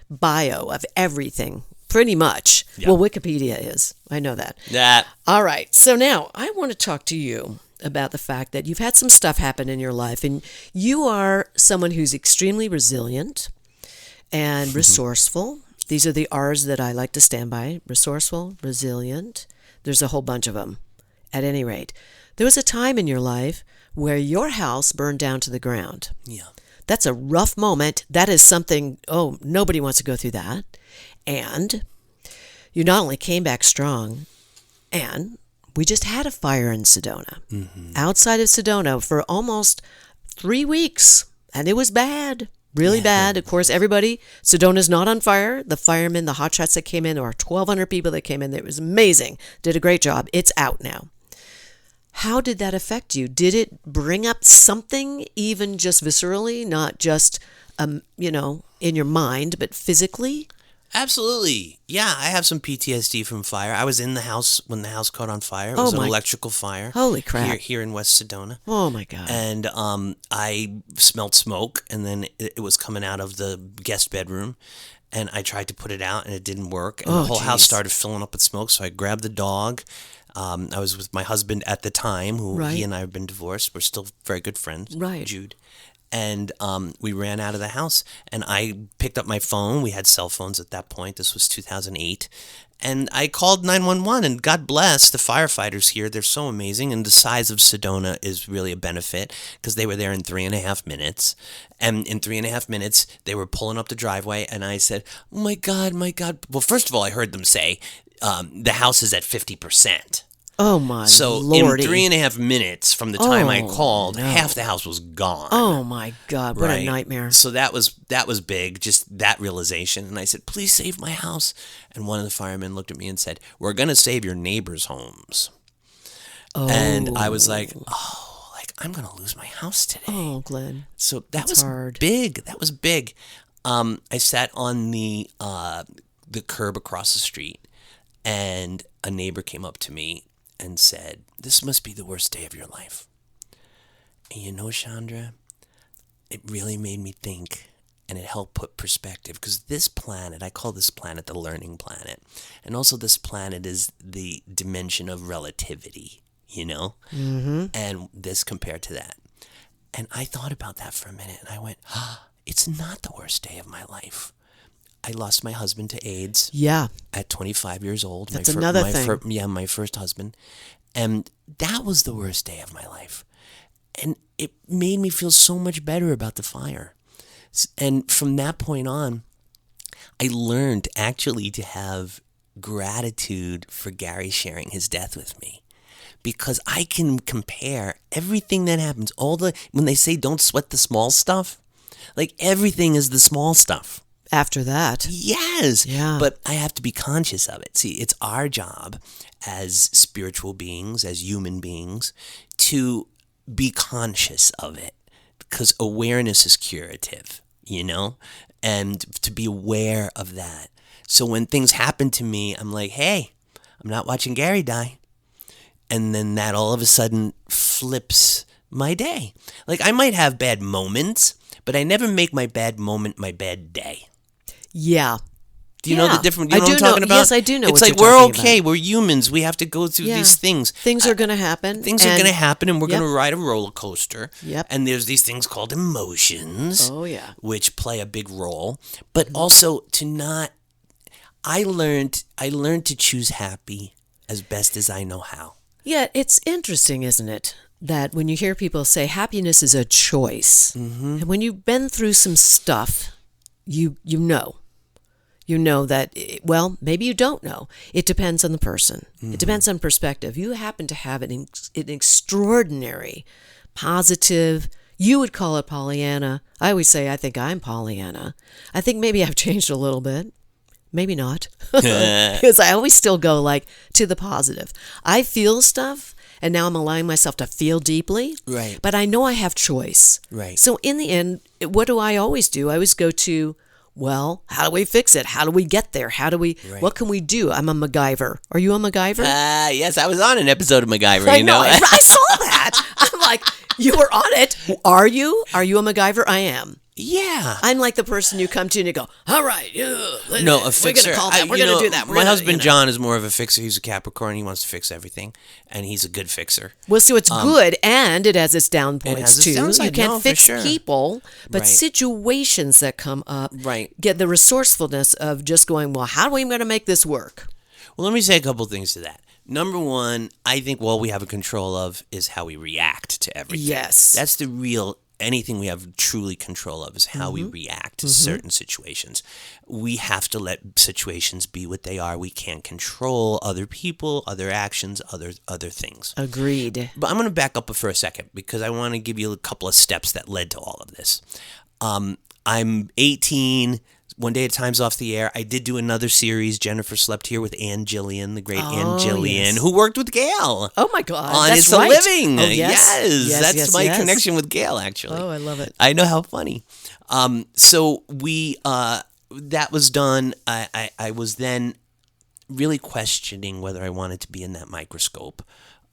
bio of everything, pretty much. Yeah. Well, Wikipedia is. I know that. Yeah. All right. So now I want to talk to you about the fact that you've had some stuff happen in your life, and you are someone who's extremely resilient and resourceful. These are the R's that I like to stand by: resourceful, resilient. There's a whole bunch of them. At any rate, there was a time in your life where your house burned down to the ground. Yeah. That's a rough moment. That is something, nobody wants to go through that. And you not only came back strong, and we just had a fire in Sedona, outside of Sedona for almost 3 weeks. And it was bad, really bad. Of course, Sedona's not on fire. The firemen, the hotshots that came in, there were 1,200 people that came in. It was amazing. Did a great job. It's out now. How did that affect you? Did it bring up something, even just viscerally, not just, in your mind, but physically? Absolutely. Yeah, I have some PTSD from fire. I was in the house when the house caught on fire. It was an electrical fire. Holy crap. Here in West Sedona. Oh, my God. And I smelled smoke, and then it was coming out of the guest bedroom. And I tried to put it out, and it didn't work. And the whole house started filling up with smoke, so I grabbed the dog. I was with my husband at the time, who Right. he and I have been divorced. We're still very good friends, Right. Jude. And we ran out of the house, and I picked up my phone. We had cell phones at that point. This was 2008. And I called 911, and God bless the firefighters here. They're so amazing, and the size of Sedona is really a benefit because they were there in 3.5 minutes. And in 3.5 minutes, they were pulling up the driveway, and I said, "Oh my God, my God!" Well, first of all, I heard them say the house is at 50%. Oh, my So Lordy. in 3.5 minutes from the time I Oh, called, no. half the house was gone. Oh, my God. What a Right. nightmare. So that was big, just that realization. And I said, "Please save my house." And one of the firemen looked at me and said, "We're going to save your neighbors' homes." Oh. And I was like, "Oh, like I'm going to lose my house today." Oh, Glenn. So that That's was hard. big. That was big. I sat on the curb across the street, and a neighbor came up to me and said, "This must be the worst day of your life." And you know, Chandra, it really made me think, and it helped put perspective, because this planet, I call this planet the learning planet, and also this planet is the dimension of relativity, you know? Mm-hmm. And this compared to that. And I thought about that for a minute, and I went, it's not the worst day of my life. I lost my husband to AIDS. Yeah. At 25 years old. That's another thing. My first husband. And that was the worst day of my life. And it made me feel so much better about the fire. And from that point on, I learned actually to have gratitude for Gary sharing his death with me. Because I can compare everything that happens, when they say don't sweat the small stuff, like everything is the small stuff. After that. Yes. Yeah. But I have to be conscious of it. See, it's our job as spiritual beings, as human beings, to be conscious of it, because awareness is curative, you know, and to be aware of that. So when things happen to me, I'm like, hey, I'm not watching Gary die. And then that all of a sudden flips my day. Like, I might have bad moments, but I never make my bad moment my bad day. Yeah. Do you know the difference? You know I what I'm do know. talking about? Yes, I do know It's what like you're we're talking okay. about. We're humans. We have to go through Yeah. these things. Things are going to happen. Things are going to happen, and we're Yep. going to ride a roller coaster. Yep. And there's these things called emotions. Oh, yeah. Which play a big role. But also to not. I learned to choose happy as best as I know how. Yeah, it's interesting, isn't it? That when you hear people say happiness is a choice, and when you've been through some stuff, you know. You know that, well, maybe you don't know. It depends on the person. It depends on perspective. You happen to have an extraordinary, positive, you would call it Pollyanna. I always say I think I'm Pollyanna. I think maybe I've changed a little bit. Maybe not. Because I always still go like to the positive. I feel stuff, and now I'm allowing myself to feel deeply. Right. But I know I have choice. Right. So in the end, what do I always do? I always go to, well, how do we fix it? How do we get there? What can we do? I'm a MacGyver. Are you a MacGyver? Yes, I was on an episode of MacGyver, I you know. I saw that. I'm like, you were on it. Are you? Are you a MacGyver? I am. Yeah. I'm like the person you come to and you go, all right, No, a fixer. We're going to call that. We're going to do that. My husband John is more of a fixer. He's a Capricorn. He wants to fix everything, and he's a good fixer. Well, so it's good, and it has its down points has its too. downside. You can't No, for fix sure. people, but Right. situations that come up Right. get the resourcefulness of just going, well, how are we going to make this work? Well, let me say a couple things to that. Number one, I think what we have a control of is how we react to everything. Yes. That's the real, anything we have truly control of is how we react to certain situations. We have to let situations be what they are. We can't control other people, other actions, other things. Agreed. But I'm going to back up for a second because I want to give you a couple of steps that led to all of this. I'm 18. One Day at a Time's off the air. I did do another series, Jennifer Slept Here, with Ann Gillian, the great Ann Gillian, yes. who worked with Gail. Oh, my God. On That's It's a right. Living. Oh, yes. That's my connection with Gail, actually. Oh, I love it. I know how funny. So we, that was done. I was then really questioning whether I wanted to be in that microscope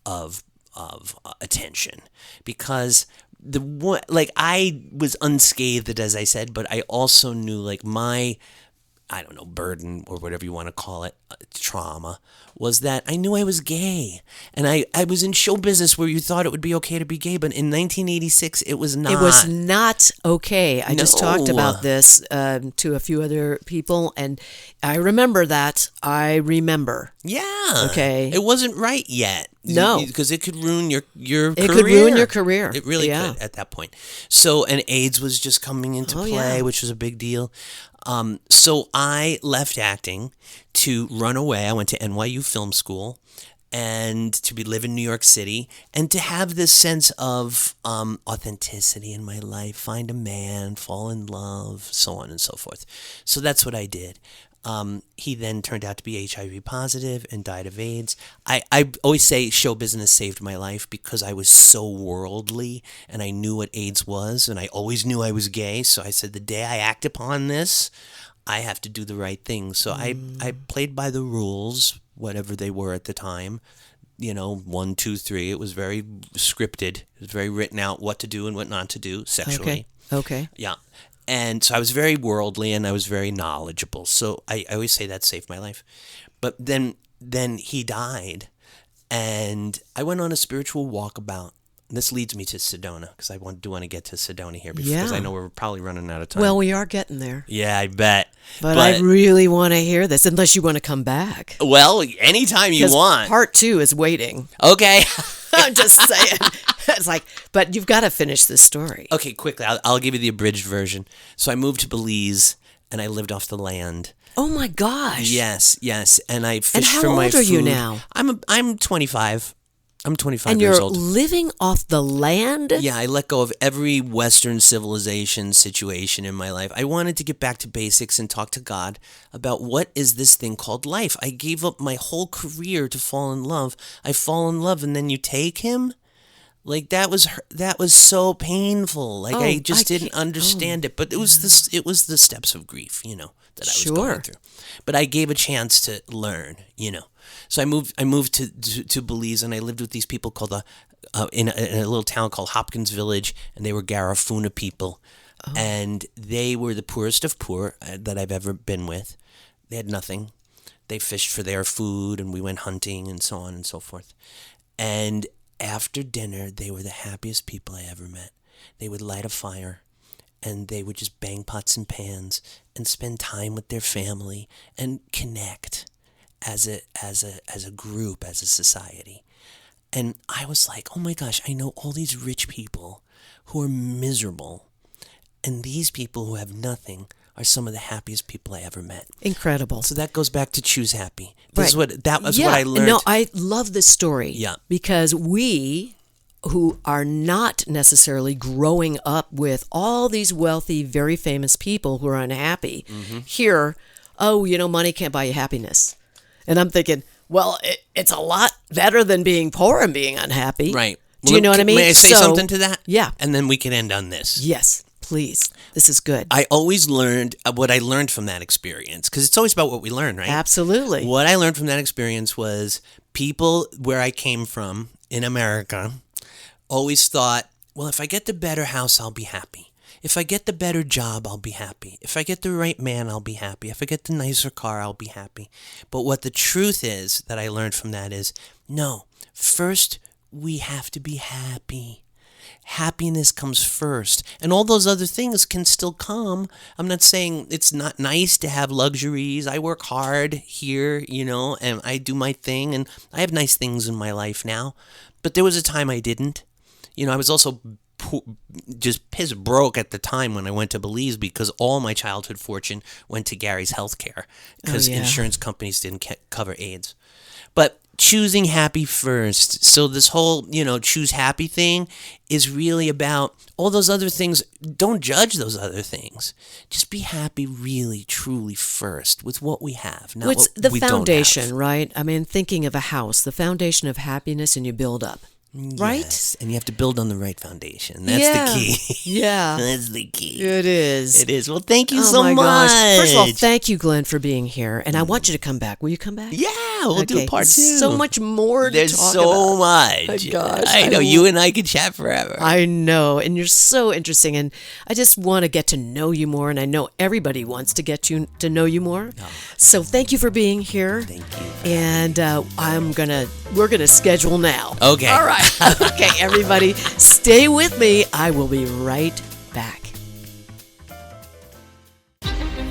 of attention, because I was unscathed, as I said, but I also knew like I don't know, burden or whatever you want to call it, trauma, was that I knew I was gay. And I was in show business where you thought it would be okay to be gay, but in 1986, it was not. It was not okay. I just talked No. about this to a few other people, and I remember that. I remember. Yeah. Okay. It wasn't right yet. No. Because it could ruin your career. It could ruin your career. It really Yeah. could at that point. So, and AIDS was just coming into Oh, play, yeah. which was a big deal. So I left acting to run away. I went to NYU Film School and to live in New York City and to have this sense of authenticity in my life, find a man, fall in love, so on and so forth. So that's what I did. He then turned out to be HIV positive and died of AIDS. I always say show business saved my life because I was so worldly and I knew what AIDS was and I always knew I was gay. So I said, the day I act upon this, I have to do the right thing. So I played by the rules, whatever they were at the time. 1, 2, 3. It was very scripted. It was very written out what to do and what not to do sexually. Okay. Yeah. And so I was very worldly and I was very knowledgeable. So I always say that saved my life. But then he died and I went on a spiritual walkabout. This leads me to Sedona because I do want to get to Sedona here because I know we're probably running out of time. Well, we are getting there. Yeah, I bet. But I really want to hear this, unless you want to come back. Well, anytime you 'Cause want. Part 2 is waiting. Okay. I'm just saying. It's like, but you've got to finish this story. Okay, quickly. I'll give you the abridged version. So I moved to Belize and I lived off the land. Oh my gosh. Yes. And I fished how for my old food. are you now? I'm 25. I'm 25 And years you're old. living off the land? Yeah, I let go of every Western civilization situation in my life. I wanted to get back to basics and talk to God about what is this thing called life. I gave up my whole career to fall in love. I fall in love and then you take him? Like that was so painful. Like I just didn't understand it, but it was the steps of grief, that I was going through. But I gave a chance to learn, So I moved to Belize and I lived with these people called in a little town called Hopkins Village, and they were Garifuna people, and they were the poorest of poor that I've ever been with. They had nothing. They fished for their food, and we went hunting and so on and so forth. And after dinner, they were the happiest people I ever met. They would light a fire, and they would just bang pots and pans and spend time with their family and connect as a group, as a society. And I was like, oh my gosh, I know all these rich people who are miserable, and these people who have nothing are some of the happiest people I ever met. Incredible. So that goes back to choose happy. Right. That was what I learned. No, I love this story. Yeah. Because we who are not necessarily growing up with all these wealthy, very famous people who are unhappy hear, money can't buy you happiness. And I'm thinking, well, it's a lot better than being poor and being unhappy. Right. Do you know what I mean? May I say something to that? Yeah. And then we can end on this. Yes, please. This is good. I always learned what I learned from that experience, because it's always about what we learn, right? Absolutely. What I learned from that experience was people where I came from in America always thought, well, if I get the better house, I'll be happy. If I get the better job, I'll be happy. If I get the right man, I'll be happy. If I get the nicer car, I'll be happy. But what the truth is that I learned from that is, no, first we have to be happy. Happiness comes first. And all those other things can still come. I'm not saying it's not nice to have luxuries. I work hard here, and I do my thing, and I have nice things in my life now. But there was a time I didn't. I was also just piss broke at the time when I went to Belize because all my childhood fortune went to Gary's healthcare because insurance companies didn't cover AIDS. But choosing happy first. So this whole, choose happy thing is really about all those other things. Don't judge those other things. Just be happy really, truly first with what we have, not What's what the we foundation, don't have. right? I mean, thinking of a house, the foundation of happiness, and you build up. right? Yes, and you have to build on the right foundation. That's the key. Yeah. That's the key. It is. It is. Well, thank you Oh so my much. gosh. First of all, thank you, Glenn, for being here. And I want you to come back. Will you come back? Yeah, we'll do part 2. So much more to There's talk so about. much. Oh, gosh. I know. You and I could chat forever. I know. And you're so interesting. And I just want to get to know you more. And I know everybody wants to get to know you more. Oh. So thank you for being here. Thank you. And we're going to schedule now. Okay. All right. Okay, everybody, stay with me. I will be right back.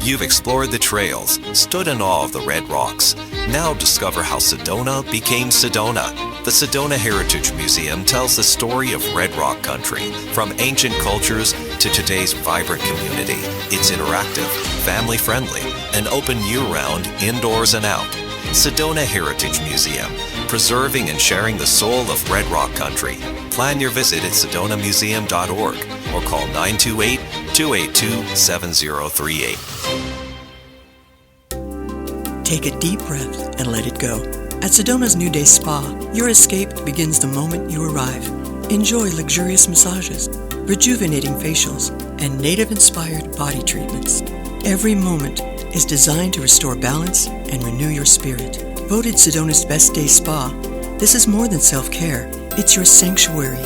You've explored the trails, stood in awe of the red rocks. Now discover how Sedona became Sedona. The Sedona Heritage Museum tells the story of Red Rock country, from ancient cultures to today's vibrant community. It's interactive, family-friendly, and open year-round, indoors and out. Sedona Heritage Museum, preserving and sharing the soul of Red Rock country. Plan your visit at sedonamuseum.org or call 928-282-7038. Take a deep breath and let it go. At Sedona's New Day Spa, your escape begins the moment you arrive. Enjoy luxurious massages, rejuvenating facials, and native-inspired body treatments. Every moment is designed to restore balance and renew your spirit. Voted Sedona's Best Day Spa, this is more than self-care. It's your sanctuary.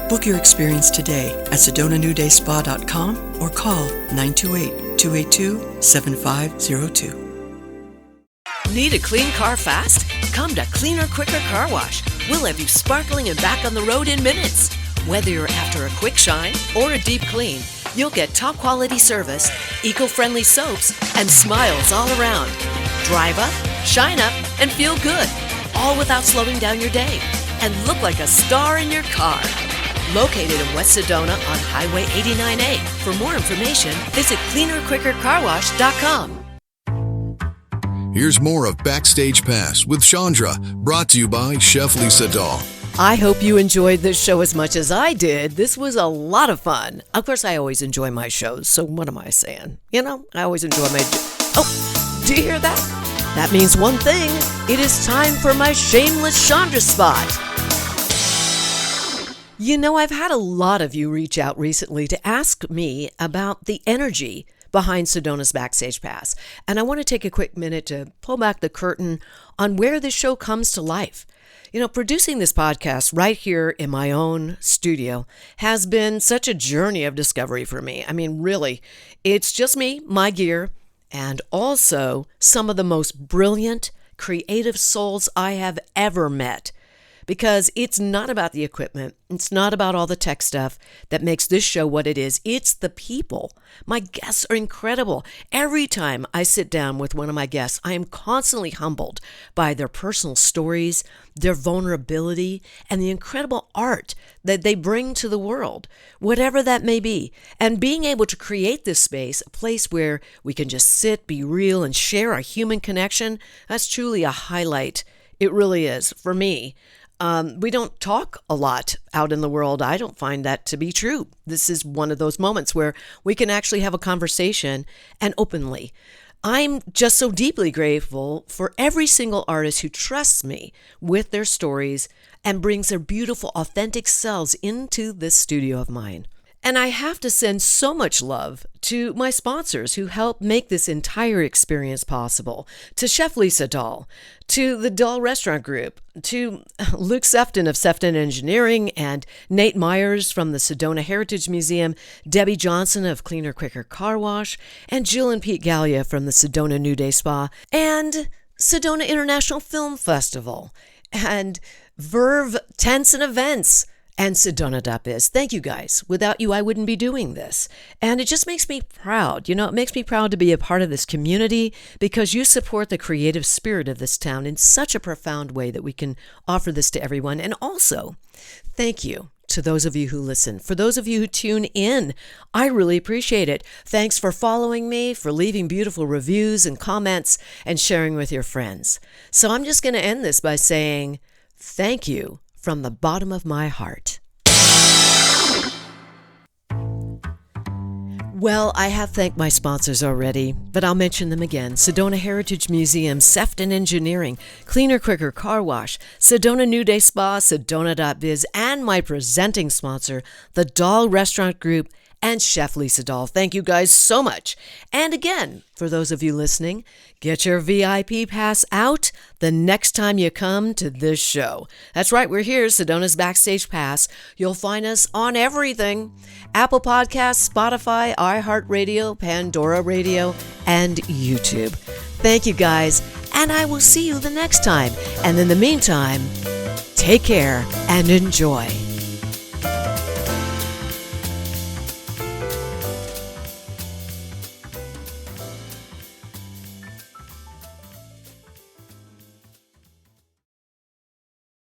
Book your experience today at sedonanewdayspa.com or call 928-282-7502. Need a clean car fast? Come to Cleaner, Quicker Car Wash. We'll have you sparkling and back on the road in minutes. Whether you're after a quick shine or a deep clean, you'll get top quality service, eco-friendly soaps, and smiles all around. Drive up, shine up, and feel good, all without slowing down your day. And look like a star in your car. Located in West Sedona on Highway 89A. For more information, visit cleanerquickercarwash.com. Here's more of Backstage Pass with Chandra, brought to you by Chef Lisa Dahl. I hope you enjoyed this show as much as I did. This was a lot of fun. Of course, I always enjoy my shows, so what am I saying? You know, I always enjoy my... Oh, do you hear that? That means one thing. It is time for my shameless Chandra spot. You know, I've had a lot of you reach out recently to ask me about the energy behind Sedona's Backstage Pass. And I want to take a quick minute to pull back the curtain on where this show comes to life. You know, producing this podcast right here in my own studio has been such a journey of discovery for me. I mean, really, it's just me, my gear, and also some of the most brilliant, creative souls I have ever met. Because it's not about the equipment. It's not about all the tech stuff that makes this show what it is. It's the people. My guests are incredible. Every time I sit down with one of my guests, I am constantly humbled by their personal stories, their vulnerability, and the incredible art that they bring to the world, whatever that may be. And being able to create this space, a place where we can just sit, be real, and share our human connection, that's truly a highlight. It really is, for me. We don't talk a lot out in the world. I don't find that to be true. This is one of those moments where we can actually have a conversation and openly. I'm just so deeply grateful for every single artist who trusts me with their stories and brings their beautiful, authentic selves into this studio of mine. And I have to send so much love to my sponsors who help make this entire experience possible. To Chef Lisa Dahl, to the Dahl Restaurant Group, to Luke Sefton of Sefton Engineering, and Nate Myers from the Sedona Heritage Museum, Debbie Johnson of Cleaner Quicker Car Wash, and Jill and Pete Gallia from the Sedona New Day Spa, and Sedona International Film Festival, and Verve Tents and Events, and Sedona.biz. Thank you guys. Without you, I wouldn't be doing this. And it just makes me proud. You know, it makes me proud to be a part of this community because you support the creative spirit of this town in such a profound way that we can offer this to everyone. And also, thank you to those of you who listen. For those of you who tune in, I really appreciate it. Thanks for following me, for leaving beautiful reviews and comments, and sharing with your friends. So I'm just going to end this by saying thank you from the bottom of my heart. Well, I have thanked my sponsors already, but I'll mention them again. Sedona Heritage Museum, Sefton Engineering, Cleaner Quicker Car Wash, Sedona New Day Spa, Sedona.biz, and my presenting sponsor, the Dahl Restaurant Group, and Chef Lisa Dahl. Thank you guys so much. And again, for those of you listening, get your VIP pass out the next time you come to this show. That's right, we're here, Sedona's Backstage Pass. You'll find us on everything: Apple Podcasts, Spotify, iHeartRadio, Pandora Radio, and YouTube. Thank you guys, and I will see you the next time. And in the meantime, take care and enjoy.